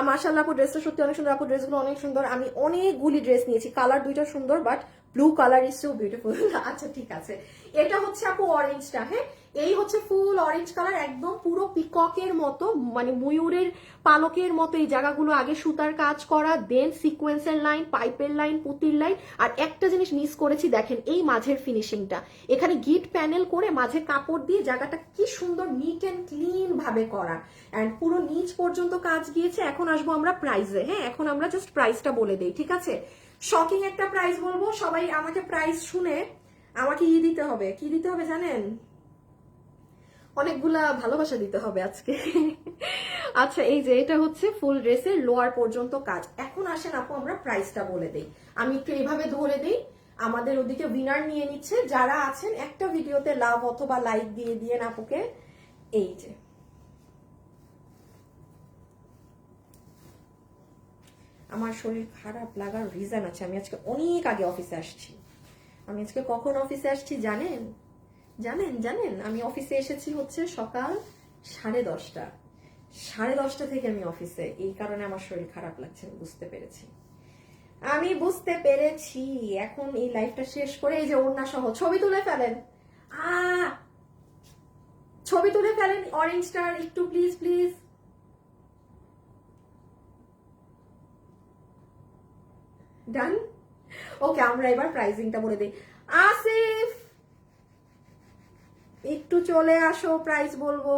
মাশাআল্লাহ আপু ড্রেসটা সত্যি অনেক সুন্দর আপু, ড্রেসগুলো অনেক সুন্দর। আমি অনেকগুলি ড্রেস নিয়েছি, কালার দুইটা সুন্দর, but blue colour is so beautiful. আচ্ছা ঠিক আছে, এটা হচ্ছে আপু অরেঞ্জটা। হ্যাঁ, এই হচ্ছে ফুল অরেঞ্জ কালার, একদম পুরো পিককের মতো, মানে ময়ূরের পালকের মতো এই জায়গাগুলো আগে সুতার কাজ করা, দেন সিকোয়েন্সের লাইন, পাইপের লাইন, পুতির লাইন। আর একটা জিনিস মিস করেছি, দেখেন এই মাঝের ফিনিশিংটা, এখানে গিট প্যানেল করে মাঝে কাপড় দিয়ে জায়গাটা কি সুন্দর নিট অ্যান্ড ক্লিন ভাবে করা, অ্যান্ড পুরো নিচ পর্যন্ত কাজ গিয়েছে। এখন আসবো আমরা প্রাইসে। হ্যাঁ, এখন আমরা জাস্ট প্রাইসটা বলে দেই, ঠিক আছে? শকিং একটা প্রাইস বলবো, সবাই আমাকে প্রাইস শুনে আমাকে দিতে হবে, কি দিতে হবে জানেন? অনেকগুলা ভালোবাসা দিতে হবে আজকে। আচ্ছা, এই যে এটা হচ্ছে ফুল ড্রেসের লোয়ার পর্যন্ত কাজ। এখন আসেন আপু আমরা প্রাইসটা বলে দেই, আমি একটু এইভাবে ধরে দিই। আমাদের ওদিকে উইনার নিয়ে নিচ্ছে, যারা আছেন একটা ভিডিওতে লাভ অথবা লাইক দিয়ে দিয়েন আপুকে। এই যে আমার শরীর খারাপ লাগার রিজন আছে, আমি আজকে অনেক আগে অফিসে আসছি। আমি আজকে কখন অফিসে আসছি জানেন? জানেন জানেন আমি অফিসে এসেছি হচ্ছে সকাল 10:30। 10:30 থেকে আমি অফিসে, এই কারণে আমার শরীর খারাপ লাগছে, বুঝতে পেরেছি, আমি বুঝতে পেরেছি। এখন এই লাইফটা শেষ করে এই যে ওড়না সহ ছবি তুলে ফেলেন, ছবি তুলে ফেলেন অরেঞ্জটার একটু প্লিজ প্লিজ। ডান, ওকে, আমরা এবার প্রাইসিংটা বলে দিই। আসিফ একটু চলে আসো, প্রাইস বলবো।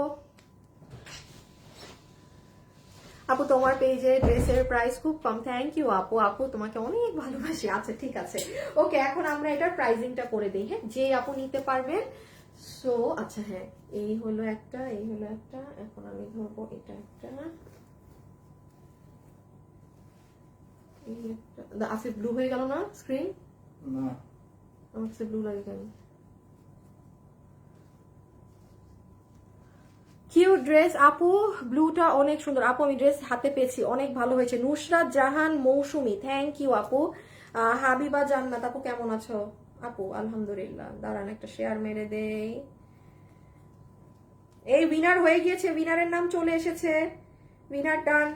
আপু তোমার পেজে ড্রেসের প্রাইস খুব কম, থ্যাংক ইউ আপু, আপু তোমাকে অনেক ভালোবাসি। আচ্ছা ঠিক আছে, ওকে, এখন আমরা এটার প্রাইসিংটা করে দিই। হ্যাঁ, যে আপু নিতে পারবেন। সো আচ্ছা, হ্যাঁ, এই হলো একটা, এই হলো একটা, এখন আমি ধরবো এটা একটা, আসিফ ব্লু হয়ে গেল না স্ক্রিন? না, আমার কাছে ব্লু লাগে কেন? কিউট ড্রেস আপু, ব্লুটা অনেক সুন্দর আপু, আমি ড্রেস হাতে পেয়েছি, অনেক ভালো হয়েছে। নুসরাত জাহান মৌসুমি, থ্যাংক ইউ আপু। হাবিবা জান্নাত আপু কেমন আছো? আপু আলহামদুলিল্লাহ, দাঁড়ান একটা শেয়ার মেরে দেই। এই উইনার হয়ে গিয়েছে, উইনারের নাম চলে এসেছে, উইনার ডান।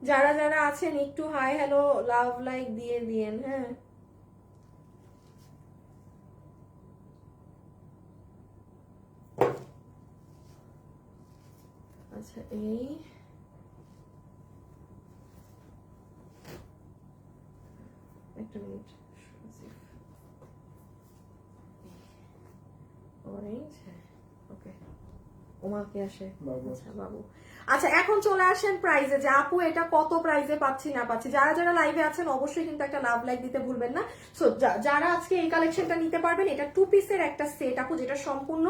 যারা যারা আছেন একটু হাই হ্যালো লাভ লাইক দিয়ে দিয়েন। হ্যাঁ, আচ্ছা, এই একটা মিনিট, অরেঞ্জ, হ্যাঁ, ওকে, ওমাকে আসে, আচ্ছা বাবু। আচ্ছা, এখন চলে আসেন প্রাইজে, যে আপু এটা কত প্রাইজে পাচ্ছি না পাচ্ছি। যারা যারা লাইভে আছেন অবশ্যই কিন্তু একটা লাভ লাইক দিতে ভুলবেন না। সো যারা আজকে এই কালেকশনটা নিতে পারবেন, এটা 2 পিসের একটা সেট আপু, যেটা সম্পূর্ণ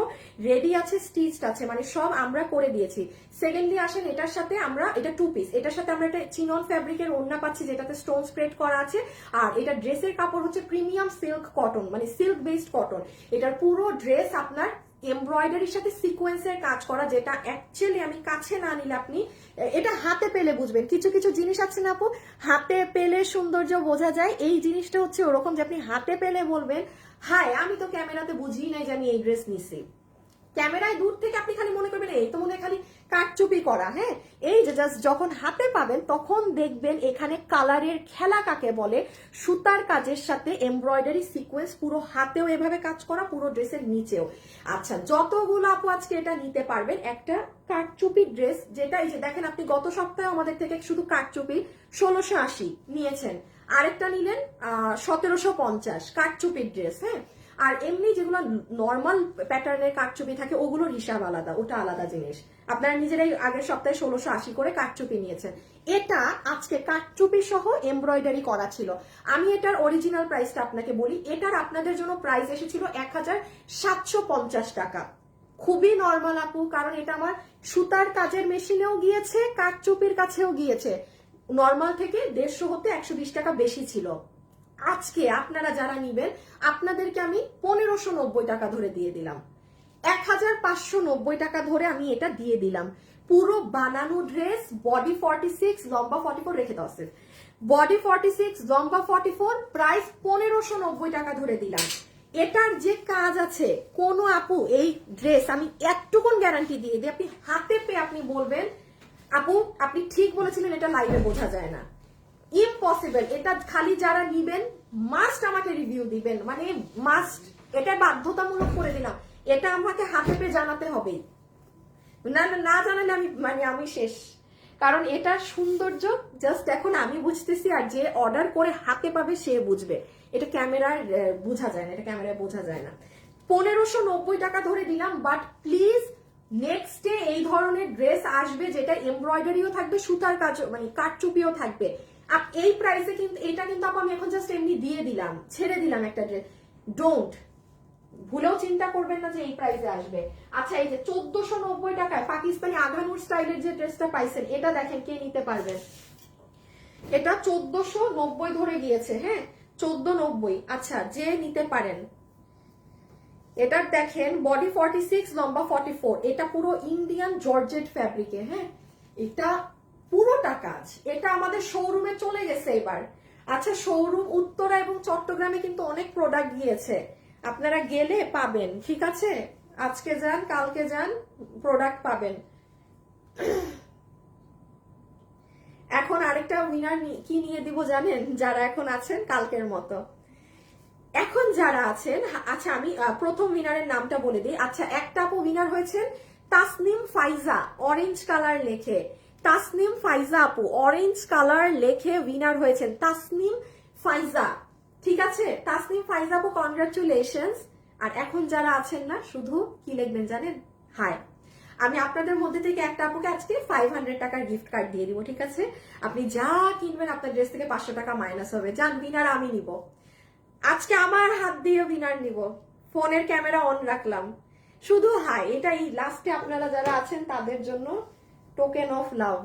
রেডি আছে, স্টিচড আছে, মানে সব আমরা করে দিয়েছি। সেকেন্ডলি আসেন এটার সাথে আমরা, এটা 2 পিস, এটার সাথে আমরা একটা চিনন ফ্যাব্রিকের ওড়না পাচ্ছি, যেটাতে স্টোন স্প্রেড করা আছে। আর এটা ড্রেসের কাপড় হচ্ছে প্রিমিয়াম সিল্ক কটন, মানে সিল্ক বেসড কটন। এটার পুরো ড্রেস আপনার এমব্রয়ডারির সাথে সিকোয়েন্সের কাজ করা, যেটা অ্যাকচুয়ালি আমি কাছে না নিলে আপনি এটা হাতে পেলে বুঝবেন। কিছু কিছু জিনিস আছে না আপু, হাতে পেলে সৌন্দর্য বোঝা যায়, এই জিনিসটা হচ্ছে ওরকম, যে আপনি হাতে পেলে বলবেন হায় আমি তো ক্যামেরাতে বুঝি নাই যে আমি এই ড্রেস নিছি। ক্যামেরায় দূর থেকে আপনি খালি মনে করবেন এই তো মনে হয় খালি কাটচুপি করা, হ্যাঁ, এই যে জাস্ট যখন হাতে পাবেন তখন দেখবেন এখানে কালারের খেলা কাকে বলে, সুতার কাজের সাথে এমব্রয়ডারি সিকোয়েন্স, পুরো হাতেও এভাবে কাজ করা, পুরো ড্রেসের নিচেও। আচ্ছা, যতগুলো আপু আজকে এটা নিতে পারবেন, একটা কাটচুপি ড্রেস, যেটা এই যে দেখেন আপনি গত সপ্তাহে আমাদের থেকে শুধু কাটচুপি 1680 নিয়েছেন, আরেকটা নিলেন 1750 কাটচুপির ড্রেস, হ্যাঁ। আর এমনি যেগুলো নর্মাল প্যাটার্নের কাটচুপি থাকে ওগুলোর হিসাব আলাদা, ওটা আলাদা জিনিস। আপনারা নিজেরাই আগের সপ্তাহে 1680 করে কাটচুপি নিয়েছেন। এটা আজকে কাটচুপি সহ এমব্রয়ডারি করা ছিল। আমি এটার অরিজিনাল প্রাইসটা আপনাকে বলি, এটার আপনাদের জন্য প্রাইস এসেছিল 1750 টাকা। খুবই নর্মাল আপু, কারণ এটা আমার সুতার কাজের মেশিনেও গিয়েছে, কাটচুপির কাছেও গিয়েছে। নর্মাল থেকে 150 হতে 120 টাকা বেশি ছিল। আজকে আপনারা যারা নিবেন আপনাদেরকে আমি 1590 টাকা ধরে দিয়ে দিলাম, 1590 টাকা ধরে আমি এটা দিয়ে দিলাম। পুরো বানানো ড্রেস, বডি 46, লম্বা 44, রেখে দাও সেফ, বডি 46, লম্বা 44, প্রাইস 1590 টাকা ধরে দিলাম। এটার যে কাজ আছে, কোন আপু এই ড্রেস আমি একটুকুন গ্যারান্টি দিয়ে দিই, আপনি হাতে পেয়ে আপনি বলবেন আপু আপনি ঠিক বলেছিলেন, এটা লাইভে বোঝা যায় না, ইম্পসিবল। এটা খালি যারা নিবেন মাস্ট আমাকে রিভিউ দিবেন, মানে মাস্ট, এটা বাধ্যতামূলক করে দিলাম, এটা আমাকে হাতে পেয়ে জানাতে হবে, না না না জানালে আমি শেষ। কারণ এটা সৌন্দর্য জাস্ট এখন আমি বুঝতেছি, আর যে অর্ডার করে হাতে পাবে সে বুঝবে। এটা ক্যামেরায় বোঝা যায় না, এটা ক্যামেরায় বোঝা যায় না। 1590 টাকা ধরে দিলাম, বাট প্লিজ নেক্সট ডে এই ধরনের ড্রেস আসবে যেটা এমব্রয়ডারিও থাকবে, সুতার কাজ মানে কাটচুপিও থাকবে। এই প্রাইসে কিন্তু এটা কিন্তু আমি এখন জাস্ট এমনি দিয়ে দিলাম, ছেড়ে দিলাম একটা ড্রেস, ডোন্ট ভুলেও চিন্তা করবেন না যে এই প্রাইসে আসবে। আচ্ছা, এই যে 1490 টাকায় পাকিস্তানি আঘানুর স্টাইলের যে ড্রেসটা পাইছেন, এটা দেখেন কে নিতে পারবেন, এটা 1490 ধরে গিয়েছে, হ্যাঁ 1490। আচ্ছা, যে নিতে পারেন, এটা দেখেন বডি 46, লম্বা 44, এটা পুরো ইন্ডিয়ান জর্জেট ফ্যাব্রিকে, হ্যাঁ, এটা পুরোটা কাজ, এটা আমাদের শোরুমে চলে গেছে এবার। আচ্ছা, শোরুম উত্তরা এবং চট্টগ্রামে কিন্তু অনেক প্রোডাক্ট গিয়েছে, আপনারা গেলে পাবেন, ঠিক আছে, আজকে যান কালকে যান প্রোডাক্ট পাবেন। এখন আরেকটা উইনার কি নিয়ে দিব জানেন, যারা এখন আছেন কালকের মতো, এখন যারা আছেন, আচ্ছা আমি প্রথম উইনারের নামটা বলে দিই। আচ্ছা, একটা আপু উইনার হয়েছেন তাসনিম ফাইজা, অরেঞ্জ কালার লেখে, তাসনিম ফাইজা আপু অরেঞ্জ কালার লেখে উইনার হয়েছেন তাসনিম ফাইজা, ঠিক আছে, তাসনিম ফাইজা আপু কনগ্রাচুলেশনস। আর এখন যারা আছেন না, শুধু কি লিখবেন জানেন, হাই। আমি আপনাদের মধ্যে থেকে একটা আপুকে আজকে 500 টাকার গিফট কার্ড দিয়ে দিব, ঠিক আছে, আপনি যা কিনবেন আপনার ড্রেস থেকে 500 টাকা মাইনাস হবে, যান উইনার আমি নিব আজকে, আমার হাত দিয়ে উইনার নিব, ফোনের ক্যামেরা অন রাখলাম, শুধু হাই। এটা এই লাস্টে আপনারা যারা আছেন তাদের জন্য token of love,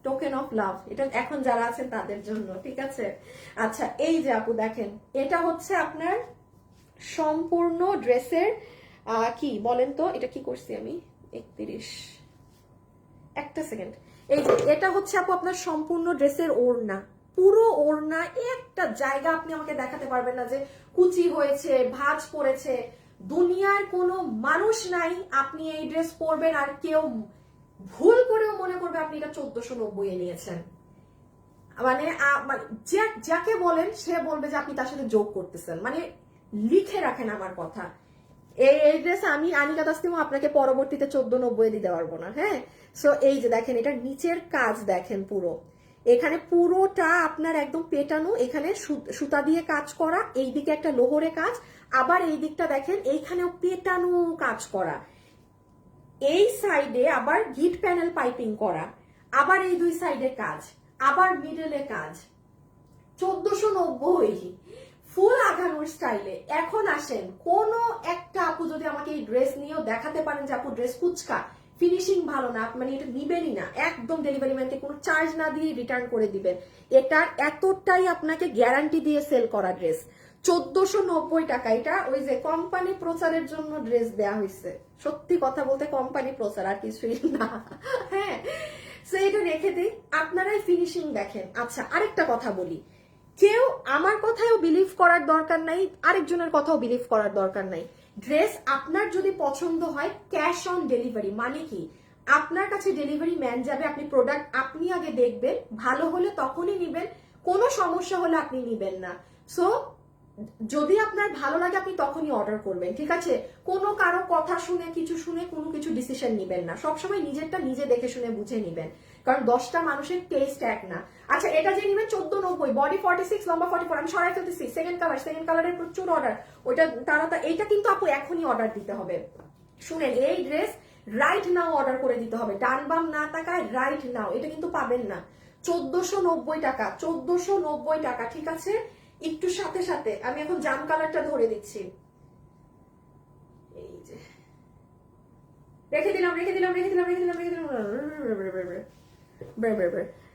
token of love, এটা এখন যারা আছেন তাদের জন্য, ঠিক আছে। আচ্ছা, এই যে আপু দেখেন, এটা হচ্ছে আপনার সম্পূর্ণ ড্রেসের কি বলেন তো, এটা কি করছি আমি 31, একটা সেকেন্ড, এই যে এটা হচ্ছে আপু আপনার সম্পূর্ণ ড্রেসের ওড়না, পুরো ওড়না, একটা জায়গা আপনি আমাকে দেখাতে পারবেন না যে কুচি হয়েছে, ভাঁজ পড়েছে, দুনিয়ার কোনো মানুষ নাই আপনি এই ড্রেস পরবেন আর কেউ ভুল করেও মনে করবে আপনি এটা 1490 এ নিয়েছেন, মানে যাকে বলেন সে বলবে যে আপনি তার সাথে যোগ করতেছেন, মানে লিখে রাখেন আমার কথা। এই ড্রেস আমি আনিকা তাসনিমও আপনাকে পরবর্তীতে 1490 দিতে পারবো না, হ্যাঁ। সো এই যে দেখেন, এটা নিচের কাজ দেখেন, পুরো এখানে পুরোটা আপনার একদম পেটানো, এখানে সুতা দিয়ে কাজ করা, এইদিকে একটা লোহরে কাজ, আবার এই দিকটা দেখেন এইখানেও পেটানো কাজ করা, এই সাইডে আবার গিট প্যানেল পাইপিং করা, আবার এই দুই সাইডে কাজ, আবার মিডলে কাজ, 1490 ফুল আঘানুর স্টাইলে। এখন আসেন, কোন একটা আপু যদি আমাকে এই ড্রেস নিয়েও দেখাতে পারেন যে আপু ড্রেস কুচকা, ফিনিশিং ভালো না, মানে এটা নিবেনই না, একদম ডেলিভারি ম্যানকে কোনো চার্জ না দিয়ে রিটার্ন করে দিবেন, এটার এতটাই আপনাকে গ্যারান্টি দিয়ে সেল করা ড্রেস, 1490 টাকা। এটা ওই যে কোম্পানি প্রচারের জন্য ড্রেস দেয়া হয়েছে, সত্যি কথা বলতে কোম্পানি প্রচার আর কিছুই না, হ্যাঁ। সো এটা রেখে দিই, আপনারাই ফিনিশিং দেখেন। আচ্ছা, আরেকটা কথা বলি, কেউ আমার কথাও বিলিভ করার দরকার নাই, আরেকজনের কথাও বিলিভ করার দরকার নাই, ড্রেস আপনার যদি পছন্দ হয় ক্যাশ অন ডেলিভারি, মানে কি আপনার কাছে ডেলিভারি ম্যান যাবে, আপনি প্রোডাক্ট আপনি আগে দেখবেন, ভালো হলে তখনই নিবেন, কোনো সমস্যা হলে আপনি নিবেন না। সো যদি আপনার ভালো লাগে আপনি তখনই অর্ডার করবেন, ঠিক আছে? কোনো কারো কথা শুনে কিছু শুনে কোনো কিছু ডিসিশন নিবেন না, সবসময় নিজেরটা নিজে দেখে শুনে বুঝে নিবেন, কারণ 10টা মানুষের টেস্ট এক না। আচ্ছা, এটা যে নিবেন 1490, বডি 46, লম্বা 44, আমি সরাই ফেলতেছি। সেকেন্ড কালারের প্রচুর অর্ডার, ওইটা তারা এইটা কিন্তু আপু এখনই অর্ডার দিতে হবে। শুনেন, এই ড্রেস রাইট নাও অর্ডার করে দিতে হবে, ডান বাম না তাকায় রাইট নাও, এটা কিন্তু পাবেন না। 1490 টাকা, 1490 টাকা, ঠিক আছে? একটু সাথে সাথে আমি এখন জাম কালারটা ধরে দিচ্ছি, এই যে রেখে দিলাম।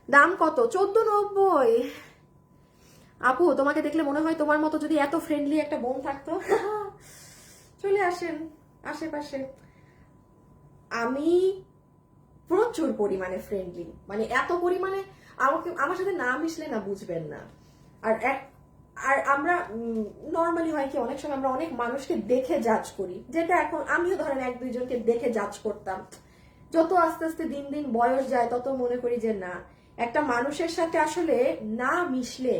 দাম কত? 1490। আপু তোমাকে দেখলে মনে হয় তোমার মতো যদি এত ফ্রেন্ডলি একটা বোন থাকতো। চলে আসেন আশেপাশে। আমি প্রচুর পরিমাণে ফ্রেন্ডলি, মানে এত পরিমাণে আমাকে আমার সাথে না মিশলে না বুঝবেন না। আর আর আমরা নর্মালি হয় কি অনেক সময় আমরা অনেক মানুষকে দেখে জাজ করি, যেটা এখন আমিও ধরেন 1-2জনকে দেখে জাজ করতাম। যত আস্তে আস্তে দিন দিন বয়স যায় তত মনে করি যে না, একটা মানুষের সাথে আসলে না মিশলে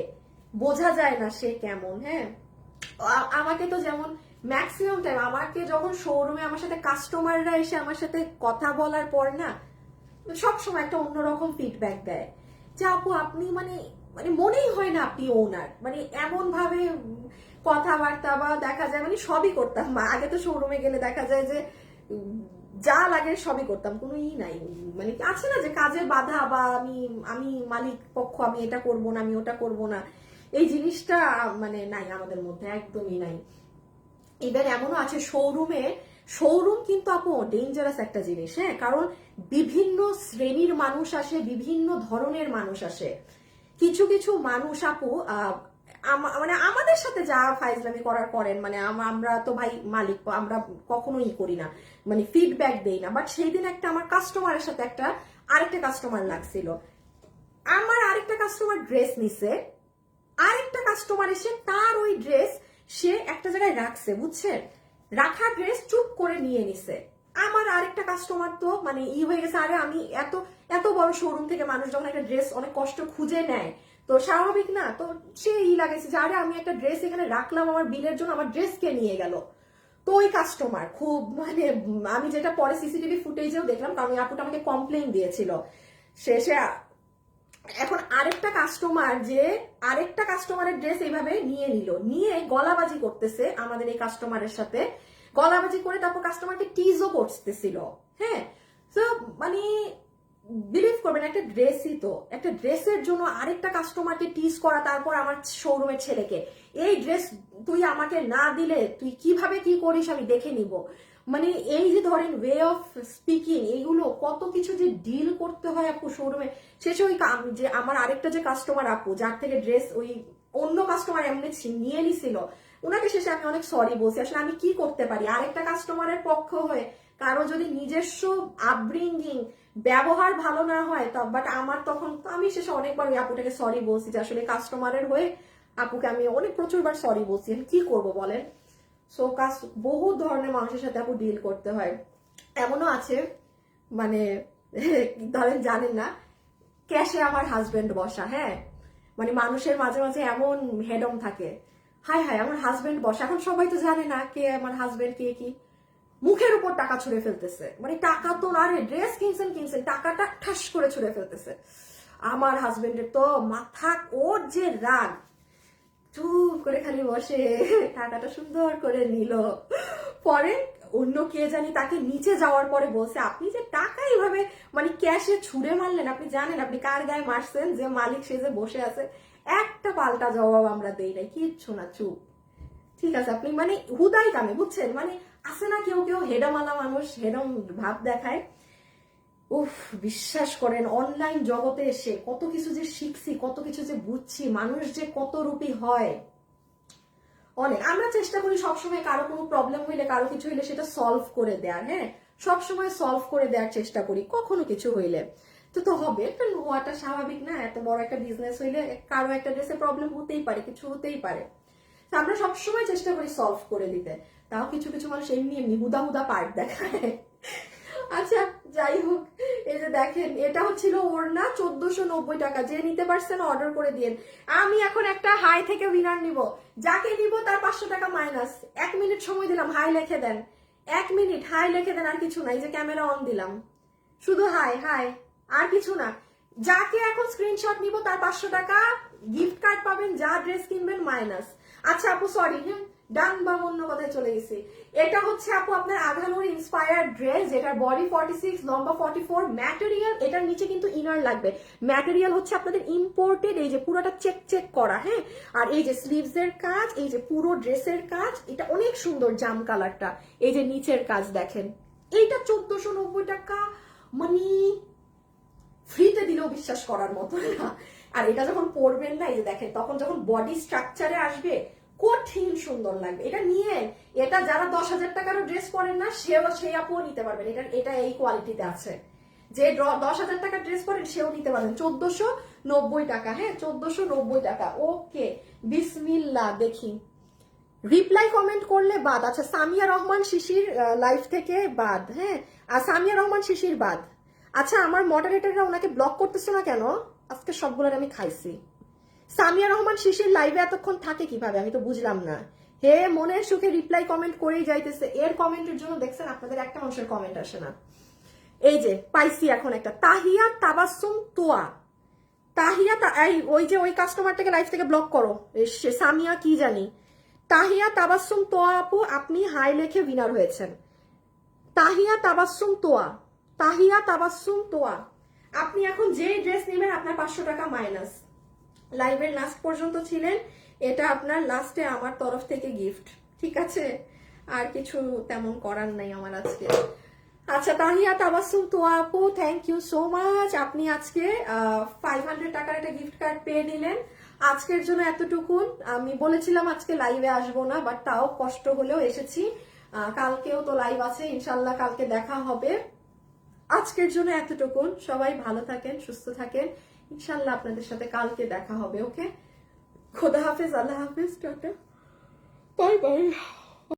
বোঝা যায় না সে কেমন। হ্যাঁ, আমাকে তো যেমন ম্যাক্সিমাম টাইম আমাকে যখন শোরুমে আমার সাথে কাস্টমাররা এসে আমার সাথে কথা বলার পর না সবসময় একটা অন্যরকম ফিডব্যাক দেয় যে আপু আপনি মানে মানে মনেই হয় না আপনি ওনার, মানে এমন ভাবে কথাবার্তা বা দেখা যায় মানে সবই করতাম। আগে তো শোরুমে গেলে দেখা যায় যে যা লাগে সবই করতাম, কোনো নাই, মানে আছে না যে কাজের বাধা বা আমি আমি মালিক পক্ষ, আমি এটা করব না, আমি ওটা করব না, এই জিনিসটা মানে নাই আমাদের মধ্যে, একদমই নাই। এবার এমনও আছে শোরুম কিন্তু আপু ডেঞ্জারাস একটা জিনিস। হ্যাঁ, কারণ বিভিন্ন শ্রেণীর মানুষ আসে, বিভিন্ন ধরনের মানুষ আসে। কিছু কিছু মানুষ আপু মানে আমাদের সাথে যা ফাইজলামি করেন, মানে আমরা তো ভাই মালিক, আমরা কখনোই করি না, মানে ফিডব্যাক দেই না। বাট সেই দিন একটা আমার কাস্টমারের সাথে আরেকটা কাস্টমার লাগছিল, আমার আরেকটা কাস্টমার ড্রেস নিছে, আরেকটা কাস্টমার এসে তার ওই ড্রেস সে একটা জায়গায় রাখছে, বুঝছেন, রাখা ড্রেস চুপ করে নিয়ে নিছে। আমার আরেকটা কাস্টমার তো মানে হয়ে গেছে, আরে আমি এত এত বড় শোরুম থেকে মানুষ যখন একটা ড্রেস অনেক কষ্ট খুঁজে নেয় তো স্বাভাবিক না, তো সে লাগাইছে যে আরে আমি একটা ড্রেস এখানে রাখলাম আমার বিলের জন্য, আমার ড্রেস কে নিয়ে গেল। তো ওই কাস্টমার খুব মানে আমি যেটা পরে সিসিটিভি ফুটেজেও দেখলাম, কারণ ওই আপুটা আমাকে কমপ্লেইন দিয়েছিল। শেষে এখন আরেকটা কাস্টমারের ড্রেস এইভাবে নিয়ে গলাবাজি করতেছে আমাদের এই কাস্টমারের সাথে, গলাবাজি করে তারপর কাস্টমারকে টিজও করতেছিল। হ্যাঁ, তো মানে বিলিভ করবেন, একটা ড্রেসের জন্য আরেকটা কাস্টমারকে টিজ করা, তারপর আমার শোরুমের ছেলেকে এই ড্রেস তুই আমাকে না দিলে তুই কিভাবে কি করিস আমি দেখে নিব। মানে এই যে ধরেন ওয়ে অফ স্পিকিং, এইগুলো কত কিছু যে ডিল করতে হয় আপু শোরুমে। শেষে ওই যে আমার আরেকটা যে কাস্টমার আপু যার থেকে ড্রেস ওই অন্য কাস্টমার এমনি নিয়ে নিছিল, ওনাকে শেষে আমি অনেক সরি বলছি। আসলে আমি কি করতে পারি, আরেকটা কাস্টমারের পক্ষ হয়ে কারো যদি নিজস্ব আপব্রিঙ্গিং ব্যবহার ভালো না হয় বাট আমার তখন তো আমি শেষে অনেকবার ওই আপুটাকে সরি বলছি, যে আসলে কাস্টমারের হয়ে আপুকে আমি প্রচুরবার সরি বলছি, আমি কি করবো বলেন। সো বহু ধরনের মানুষের সাথে আপু ডিল করতে হয়। এমনও আছে মানে ধরেন জানেন না, ক্যাশে আমার হাজবেন্ড বসা। হ্যাঁ, মানে মানুষের মাঝে মাঝে এমন হেডম থাকে, হাই হাই আমার হাজবেন্ড বসা। এখন সবাই তো জানে না কে আমার হাজবেন্ড, কে কি, মুখের উপর টাকা ছুঁড়ে ফেলতেছে, মানে টাকা তো আরে ড্রেস কিনছেন টাকাটা ঠাস করে ছুঁড়ে ফেলতেছে। আমার হাজবেন্ডের তো মাথা, ওর যে রাগ, চুপ করে খালি বসে টাকাটা সুন্দর করে নিল, পরে অন্য কে জানি তাকে নিচে যাওয়ার পরে বলছে আপনি যে টাকা এইভাবে মানে ক্যাশে ছুঁড়ে মারলেন, আপনি জানেন আপনি কার গায়ে মারছেন, যে মালিক সে যে বসে আছে। একটা পাল্টা জবাব আমরা দেই নাই, কিচ্ছু না, চুপ। ঠিক আছে, আপনি মানে হুদাই কামে, বুঝছেন, মানে আছে না কেউ কেউ হেডামালা মানুষ, হেডম ভাব দেখায়। উফ, বিশ্বাস করেন অনলাইন জগতে এসে কত কিছু যে শিখছি, কত কিছু যে বুঝছি, মানুষ যে কত রূপী হয়। অনেক আমরা চেষ্টা করি সবসময় কারো কোনো প্রবলেম হইলে, কারো কিছু হইলে সেটা সলভ করে দেওয়ার। হ্যাঁ, সবসময় সলভ করে দেওয়ার চেষ্টা করি, কখনো কিছু হইলে তো হবে, একটা হওয়াটা স্বাভাবিক না, এত বড় একটা বিজনেস হইলে কারো একটা ড্রেসে প্রবলেম হতেই পারে, কিছু হতেই পারে। তো আমরা সবসময় চেষ্টা করি সলভ করে দিতে, তাও কিছু কিছু মানুষ এমনি এমনি হুদা হুদা পার্ট দেখায়। আচ্ছা যাই হোক, এই যে দেখেন এটা হচ্ছিল ওড়না 1490 টাকা, যে নিতে পারছেন অর্ডার করে দিন। আমি এখন একটা হাই থেকে উইনার নিব, যাকে নিব তার 500 টাকা মাইনাস। 1 মিনিট সময় দিলাম, হাই লিখে দেন, 1 মিনিট হাই লিখে দেন, আর কিছু না। এই যে ক্যামেরা অন দিলাম, শুধু হাই হাই, আর কিছু না। যাকে এখন স্ক্রিনশট নিব তার 500 টাকা গিফট কার্ড পাবেন, যা ড্রেস কিনবেন মাইনাস। আচ্ছা আপু সরি, হ্যাঁ ডান বা অন্য কথায় চলে গেছি। এটা হচ্ছে আপু আপনার আঘানুর ইন্সপায়ার্ড ড্রেস, যেটার বডি 46, লম্বা 44, ম্যাটেরিয়াল এটার নিচে কিন্তু ইনার লাগবে। ম্যাটেরিয়াল হচ্ছে আপনাদের ইম্পোর্টেড, এই যে পুরোটা চেক চেক করা, হ্যাঁ। আর এই যে স্লিভস এর কাজ, এই যে পুরো ড্রেসের কাজ, এটা অনেক সুন্দর জাম কালারটা। এই যে নিচের কাজ দেখেন, এইটা 1490 টাকা, মানে ফ্রিতে দিলেও বিশ্বাস করার মতো না। আর এটা যখন পরবেন না, এই যে দেখেন, তখন যখন বডি স্ট্রাকচারে আসবে কঠিন সুন্দর লাগবে। এটা নিয়ে, এটা যারা 10,000 টাকারও ড্রেস পরেন না সেই আপুও নিতে পারবেন। এটা এই কোয়ালিটিতে আছে, যে 10,000 টাকার ড্রেস পরেন সেও নিতে পারবেন। 1490 টাকা, হ্যাঁ 1490 টাকা। ওকে বিসমিল্লাহ, দেখি রিপ্লাই কমেন্ট করলে বাদ। আচ্ছা সামিয়া রহমান শিশির লাইভ থেকে বাদ, হ্যাঁ। আর সামিয়া রহমান শিশির বাদ। আচ্ছা আমার মডারেটররা ওনাকে ব্লক করতেছে না কেন? আজকে সবগুলোর আমি খাইছি। সামিয়া রহমান শিশির লাইভে এতক্ষণ থাকে কিভাবে, আমি তো বুঝলাম না। হে মনের সুখে রিপ্লাই কমেন্ট করেই যাইতেছে, এর কমেন্টের জন্য দেখছেন আপনাদের একটা মানুষের কমেন্ট আসে না। এই যে পাইছি এখন একটা, তাহিয়া তাবাসসুম তোয়া। তাহিয়া ওই যে ওই কাস্টমারটাকে লাইভ থেকে ব্লক করো, সামিয়া কি জানি। তাহিয়া তাবাসসুম তোয়া আপু, আপনি হাই লেখে উইনার হয়েছেন। তাহিয়া তাবাসসুম তোয়া, তাহিয়া তাবাসসুম তোয়া। আপনি এখন যে ড্রেস নেবেন আপনার 500 টাকা মাইনাস। লাইভের লাস্ট পর্যন্ত ছিলেন, এটা আপনার লাস্টে আমার তরফ থেকে গিফট, ঠিক আছে? আর কিছু তেমন করার নাই আমার আজকে। আচ্ছা তাহিয়া তাবাসসুম তোয়া আপু, থ্যাংক ইউ সো মাচ। আপনি আজকে 500 টাকার একটা গিফট কার্ড পেয়ে নিলেন। আজকের জন্য এতটুকুন। আমি বলেছিলাম আজকে লাইভে আসবো না, বাট তাও কষ্ট হলেও এসেছি। কালকেও তো লাইভ আছে, ইনশাল্লাহ কালকে দেখা হবে। আজকের জন্য এতটুকুন। সবাই ভালো থাকেন, সুস্থ থাকেন, ইনশাল্লাহ আপনাদের সাথে কালকে দেখা হবে। ওকে, খোদা হাফেজ, আল্লাহ হাফেজ, টাটা, বাই বাই।